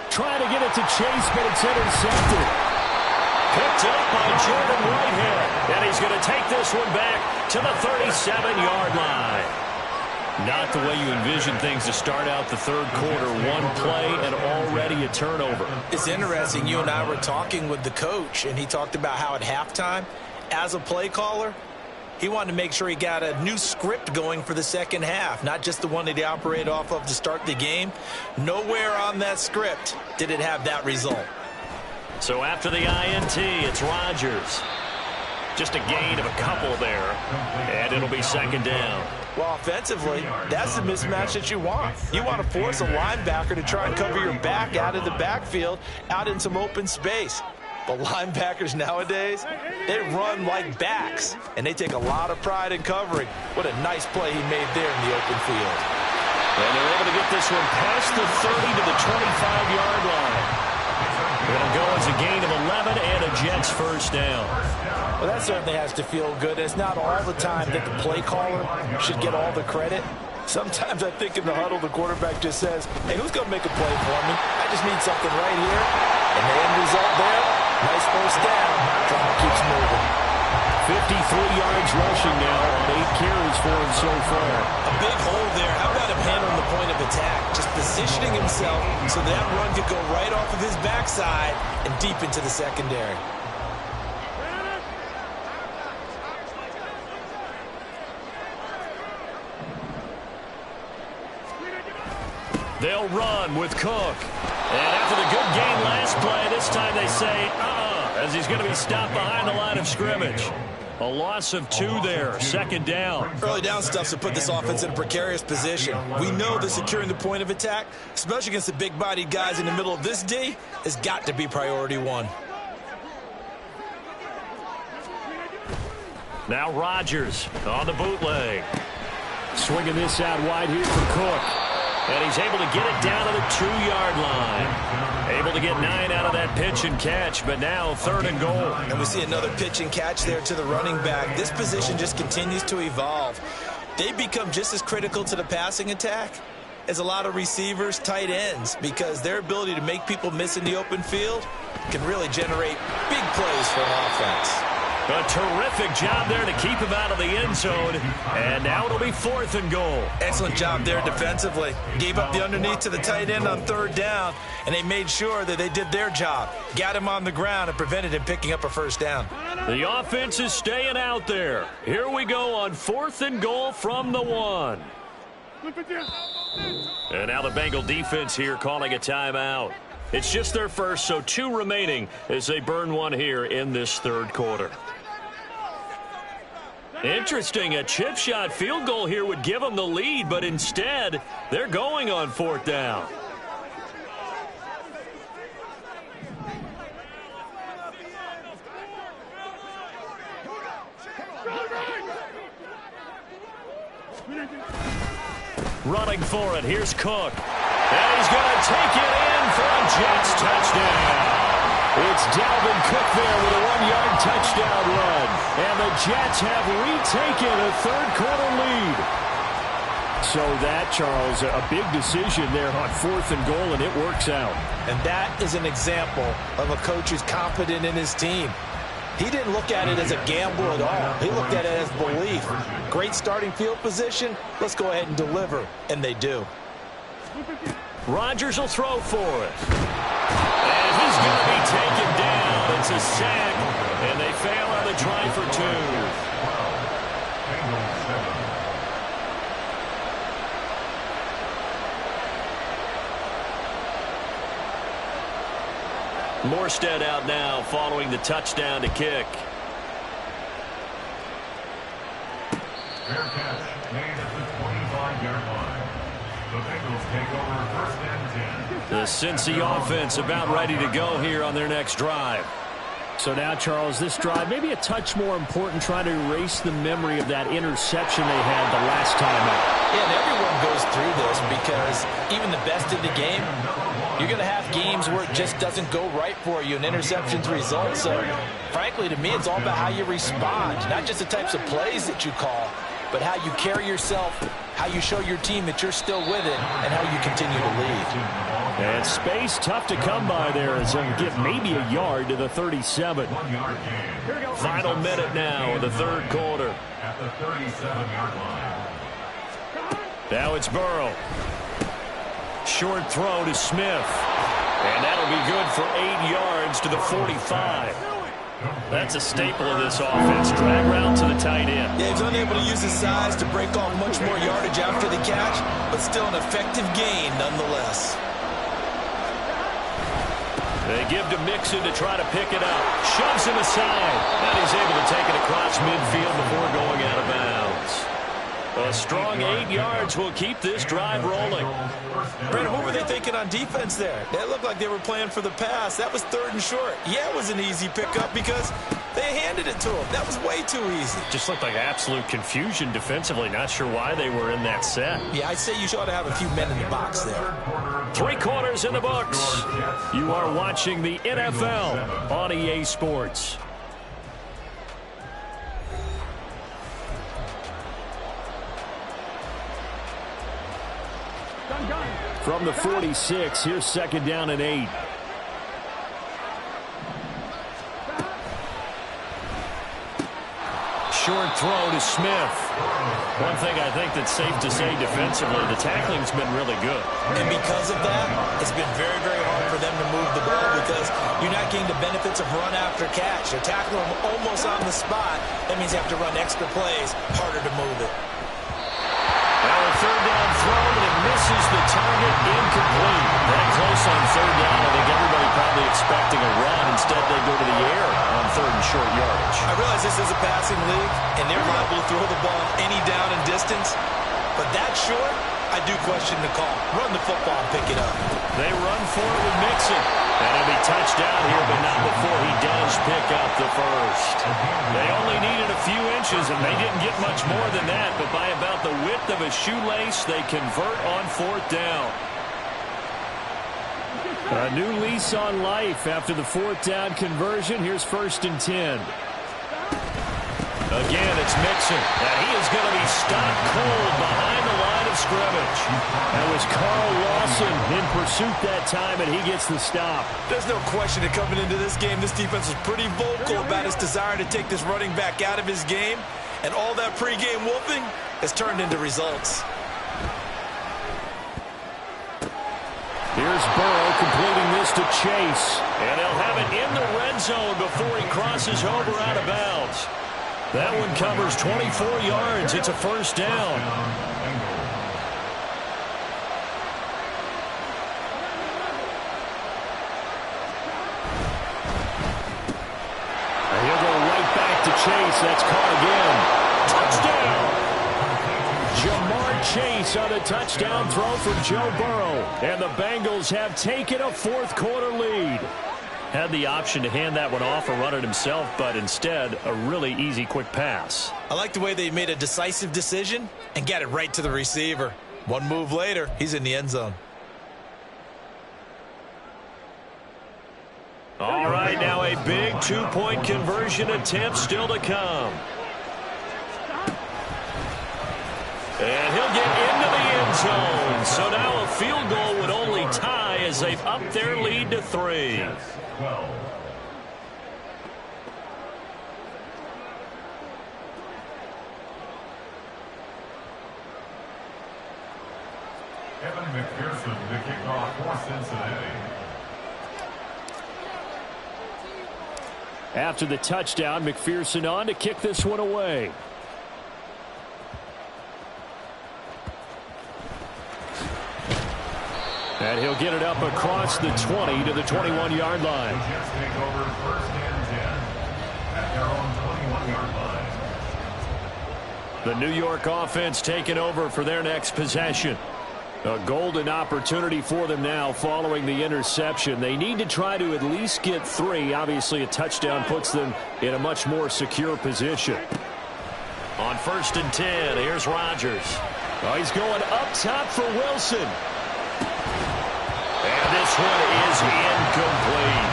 Trying to get it to Chase, but it's intercepted. Picked up by Jordan Whitehead. And he's going to take this one back to the 37-yard line. Not the way you envision things to start out the 3rd quarter. 1 play and already a turnover. It's interesting. You and I were talking with the coach, and he talked about how at halftime, as a play caller, he wanted to make sure he got a new script going for the 2nd half, not just the one that he operated off of to start the game. Nowhere on that script did it have that result. So after the INT, it's Rodgers. Just a gain of a couple there, and it'll be 2nd down. Well, offensively, that's the mismatch that you want. You want to force a linebacker to try and cover your back out of the backfield, out in some open space. But linebackers nowadays, they run like backs, and they take a lot of pride in covering. What a nice play he made there in the open field. And they're able to get this one past the 30 to the 25-yard line. It'll go as a gain of 11 and a Jets 1st down. Well, that certainly has to feel good. It's not all the time that the play caller should get all the credit. Sometimes I think in the huddle, the quarterback just says, hey, who's going to make a play for me? I just need something right here. And the end result there, nice 1st down. Drive keeps moving. 53 yards rushing now on 8 carries for him so far. A big hole there. How about him handling the point of attack? Just positioning himself so that run could go right off of his backside and deep into the secondary. They'll run with Cook. And after the good game last play, this time they say, as he's going to be stopped behind the line of scrimmage. A loss of 2 there, 2nd down. Early down stuff to put this offense in a precarious position. We know that securing the point of attack, especially against the big-bodied guys in the middle of this D, has got to be priority 1. Now Rodgers on the bootleg. Swinging this out wide here for Cook. And he's able to get it down to the 2-yard line. Able to get 9 out of that pitch and catch, but now 3rd and goal. And we see another pitch and catch there to the running back. This position just continues to evolve. They become just as critical to the passing attack as a lot of receivers, tight ends, because their ability to make people miss in the open field can really generate big plays for an offense. A terrific job there to keep him out of the end zone. And now it'll be 4th and goal. Excellent job there defensively. Gave up the underneath to the tight end on 3rd down, and they made sure that they did their job. Got him on the ground and prevented him picking up a 1st down. The offense is staying out there. Here we go on 4th and goal from the 1. And now the Bengal defense here calling a timeout. It's just their first, so 2 remaining as they burn one here in this 3rd quarter. Interesting, a chip shot field goal here would give them the lead, but instead, they're going on 4th down. Running for it, here's Cook. And he's going to take it in for a Jets touchdown. It's Dalvin Cook there with a 1-yard touchdown run. And the Jets have retaken a 3rd quarter lead. So that, Charles, a big decision there on 4th and goal, and it works out. And that is an example of a coach who's confident in his team. He didn't look at it as a gamble at all. He looked at it as belief. Great starting field position. Let's go ahead and deliver. And they do. Rodgers will throw for it. And he's going to be taken down. It's a sack. And they fail on the try for 2. Morstead out now following the touchdown to kick. Fair catch made at the 25-yard line. The Bengals take over 1st and 10. The Cincy offense about ready to go here on their next drive. So now, Charles, this drive maybe a touch more important, trying to erase the memory of that interception they had the last time out. Yeah, and everyone goes through this because even the best in the game, you're going to have games where it just doesn't go right for you and interceptions result. So, frankly, to me, it's all about how you respond, not just the types of plays that you call, but how you carry yourself, how you show your team that you're still with it, and how you continue to lead. And space tough to come by there as they'll get maybe a yard to the 37. Final minute now of the 3rd quarter. At the 37-yard line. Now it's Burrow. Short throw to Smith. And that'll be good for 8 yards to the 45. That's a staple of this offense. Drag route to the tight end. Yeah, he's unable to use his size to break off much more yardage after the catch, but still an effective gain nonetheless. They give to Mixon to try to pick it up. Shoves him aside. And he's able to take it across midfield before going out of bounds. A strong 8 yards will keep this drive rolling. Brandon, what were they thinking on defense there? That looked like they were playing for the pass. That was 3rd and short. Yeah, it was an easy pickup because they handed it to him. That was way too easy. Just looked like absolute confusion defensively. Not sure why they were in that set. Yeah, I'd say you ought to have a few men in the box there. 3 quarters in the books. You are watching the NFL on EA Sports. From the 46, here's 2nd down and 8. Short throw to Smith. One thing I think that's safe to say defensively, the tackling's been really good. And because of that, it's been very, very hard for them to move the ball because you're not getting the benefits of run after catch. They're tackling them almost on the spot. That means you have to run extra plays, harder to move it. Now a 3rd down throw, and it misses the target, incomplete. That close on 3rd down. I think everybody probably expecting a run. Instead, they go to the air on 3rd and short yardage. I realize this is a passing league, and they're liable to throw the ball any down and distance. But that short, I do question the call. Run the football and pick it up. They run for it with Mixon. And he'll be touched down here, but not before he does pick up the first. They only needed a few inches, and they didn't get much more than that. But by about the width of a shoelace, they convert on 4th down. A new lease on life after the 4th down conversion. Here's 1st and 10. Again, it's Mixon. And he is going to be stopped cold behind the line of of scrimmage. That was Carl Lawson in pursuit that time, and he gets the stop. There's no question that coming into this game, this defense was pretty vocal about its desire to take this running back out of his game, and all that pregame wolfing has turned into results. Here's Burrow completing this to Chase, and he'll have it in the red zone before he crosses over out of bounds. That one covers 24 yards. It's a first down. And he'll go right back to Chase. That's caught again. Touchdown. Jamar Chase on a touchdown throw from Joe Burrow. And the Bengals have taken a fourth-quarter lead. Had the option to hand that one off or run it himself, but instead, a really easy quick pass. I like the way they made a decisive decision and got it right to the receiver. One move later, he's in the end zone. All right, now a big two-point conversion attempt still to come. And he'll get into the end zone. So now a field goal would only tie as they've upped their lead to 3. 12. Evan McPherson to kick off for Cincinnati. After the touchdown, McPherson on to kick this one away. And he'll get it up across the 20 to the 21-yard line. The Jets take over first and 10 at their own 21-yard line. The New York offense taking over for their next possession. A golden opportunity for them now following the interception. They need to try to at least get 3. Obviously, a touchdown puts them in a much more secure position. On first and 10, here's Rodgers. Oh, he's going up top for Wilson. And this one is incomplete.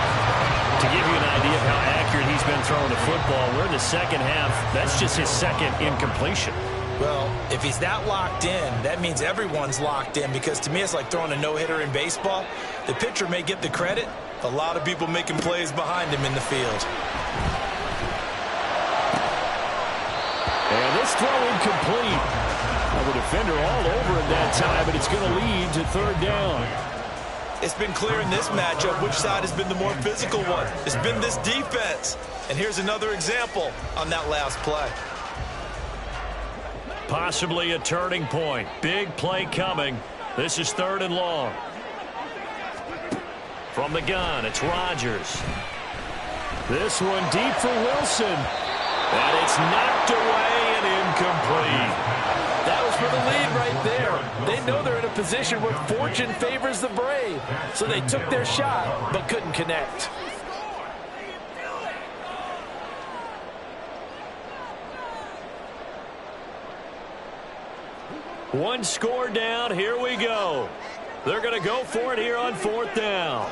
To give you an idea of how accurate he's been throwing the football, we're in the second half. That's just his second incompletion. Well, if he's that locked in, that means everyone's locked in, because to me it's like throwing a no-hitter in baseball. The pitcher may get the credit, but a lot of people making plays behind him in the field. And this throw incomplete. Well, the defender all over it that time, but it's going to lead to third down. It's been clear in this matchup which side has been the more physical one. It's been this defense. And here's another example on that last play. Possibly a turning point. Big play coming. This is third and long. From the gun, it's Rodgers. This one deep for Wilson. And it's knocked away and incomplete. That was for the lead right there. They know they're in a position where fortune favors the brave. So they took their shot, but couldn't connect. One score down. Here we go. They're going to go for it here on fourth down.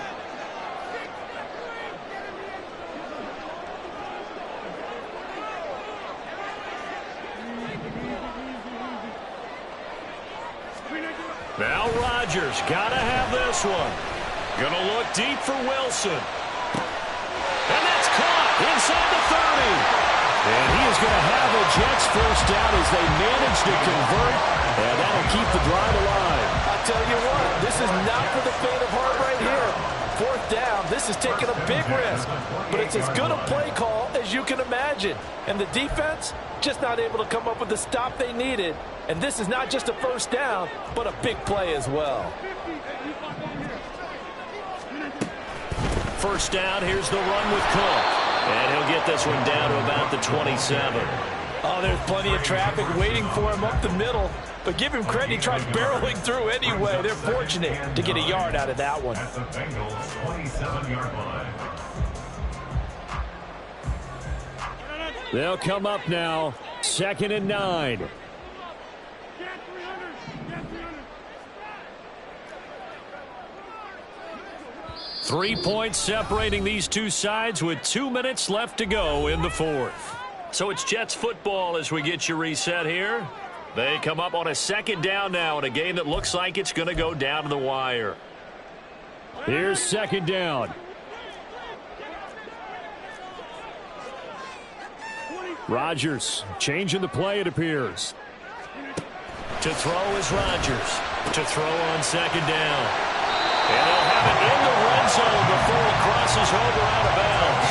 Now Rodgers got to have this one. Going to look deep for Wilson. And that's caught inside the 30. And he is going to have a Jets first down as they manage to convert. And that'll keep the drive alive. I'll tell you what, this is not for the faint of heart right here. Fourth down, this is taking a big risk. But it's as good a play call as you can imagine. And the defense just not able to come up with the stop they needed. And this is not just a first down, but a big play as well. First down, here's the run with Cook. And he'll get this one down to about the 27. Oh, there's plenty of traffic waiting for him up the middle. But give him credit, he tried barreling through anyway. They're fortunate to get a yard out of that one. At the Bengals' 27-yard line. They'll come up now, 2nd and 9. Three points separating these two sides with 2 minutes left to go in the fourth. So it's Jets football as we get you reset here. They come up on a second down now in a game that looks like it's going to go down to the wire. Here's second down. Rodgers changing the play, it appears. To throw is Rodgers. To throw on second down. And they'll have it in the red zone before he crosses over out of bounds.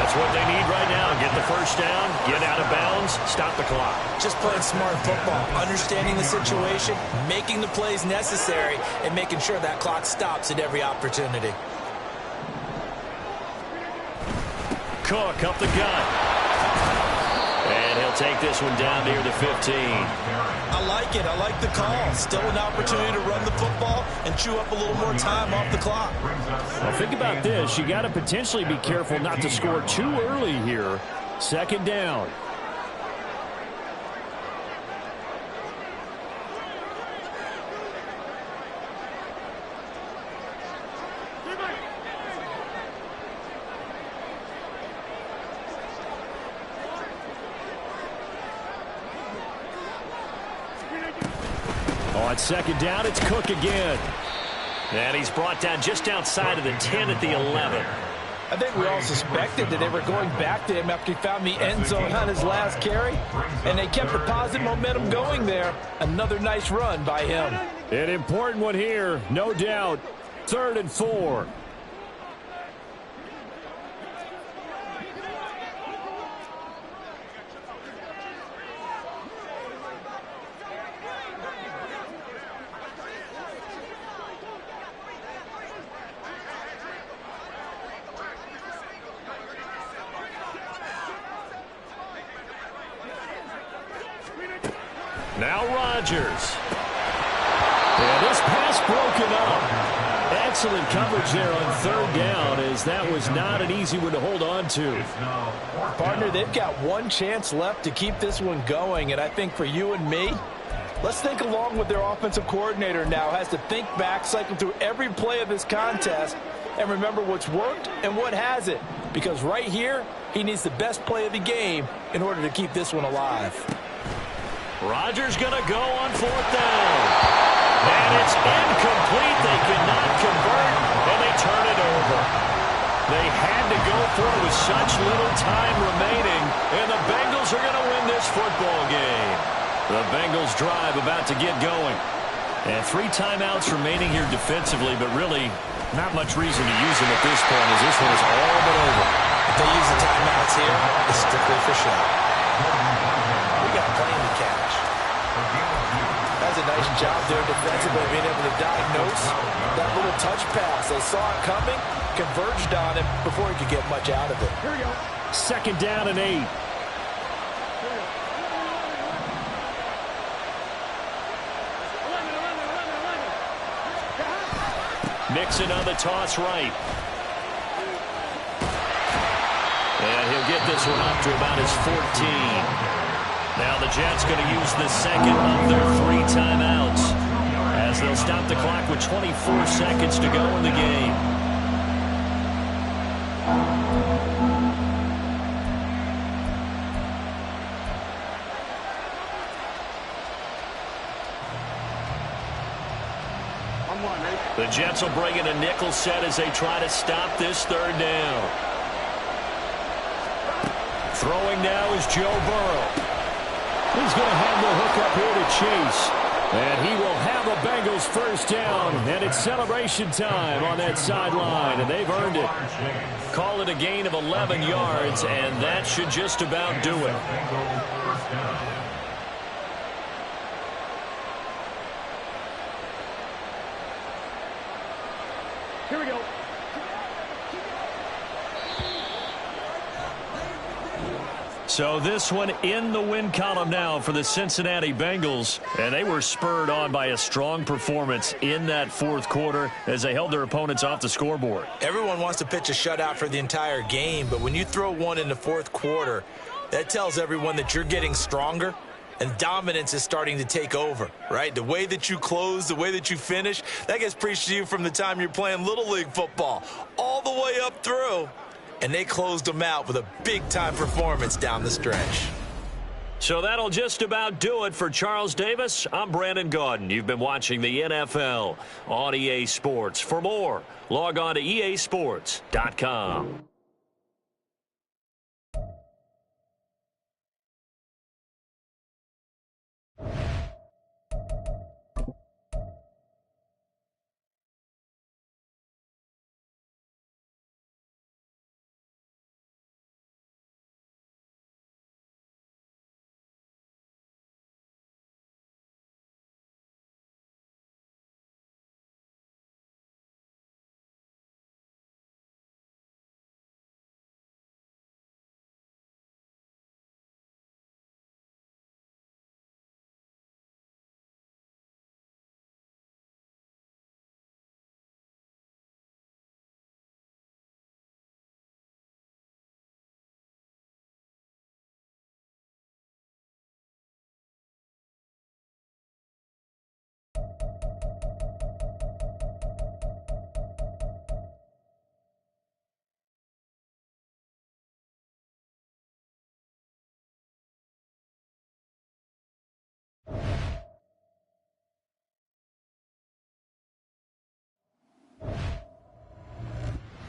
That's what they need right now. Get the first down, get out of bounds, stop the clock. Just playing smart football, understanding the situation, making the plays necessary, and making sure that clock stops at every opportunity. Cook up the gut. And he'll take this one down near the 15. I like it. I like the call. Still an opportunity to run the football and chew up a little more time off the clock. Well, think about this. You got to potentially be careful not to score too early here. Second down. On second down, it's Cook again. And he's brought down just outside of the 10 at the 11. I think we all suspected that they were going back to him after he found the end zone on his last carry, and they kept the positive momentum going there. Another nice run by him. An important one here, no doubt. 3rd and 4. Now Rodgers. And this pass broken up. Excellent coverage there on 3rd down, as that was not an easy one to hold on to. Partner, they've got one chance left to keep this one going, and I think for you and me, let's think along with their offensive coordinator now. Has to think back, cycle through every play of this contest, and remember what's worked and what hasn't. Because right here, he needs the best play of the game in order to keep this one alive. Rodgers going to go on 4th down. And it's incomplete. They cannot convert, and they turn it over. They had to go for it with such little time remaining, and the Bengals are going to win this football game. The Bengals drive about to get going. And 3 timeouts remaining here defensively, but really not much reason to use them at this point, as this one is all but over. If they use the timeouts here, it's strictly for show. We got plenty to catch. That's a nice job there defensively, being able to diagnose that little touch pass. They saw it coming, converged on him before he could get much out of it. Here we go. 2nd down and 8. Mixon on the toss right. And he'll get this one up to about his 14. Now the Jets going to use the second of their 3 timeouts, as they'll stop the clock with 24 seconds to go in the game. The Jets will bring in a nickel set as they try to stop this 3rd down. Throwing now is Joe Burrow. He's going to have the hook up here to Chase. And he will have a Bengals first down. And it's celebration time on that sideline. And they've earned it. Call it a gain of 11 yards, and that should just about do it. Here we go. So this one in the win column now for the Cincinnati Bengals. And they were spurred on by a strong performance in that 4th quarter as they held their opponents off the scoreboard. Everyone wants to pitch a shutout for the entire game, but when you throw one in the 4th quarter, that tells everyone that you're getting stronger and dominance is starting to take over, right? The way that you close, the way that you finish, that gets preached to you from the time you're playing Little League football all the way up through. And they closed them out with a big-time performance down the stretch. So that'll just about do it for Charles Davis. I'm Brandon Gaudin. You've been watching the NFL on EA Sports. For more, log on to easports.com.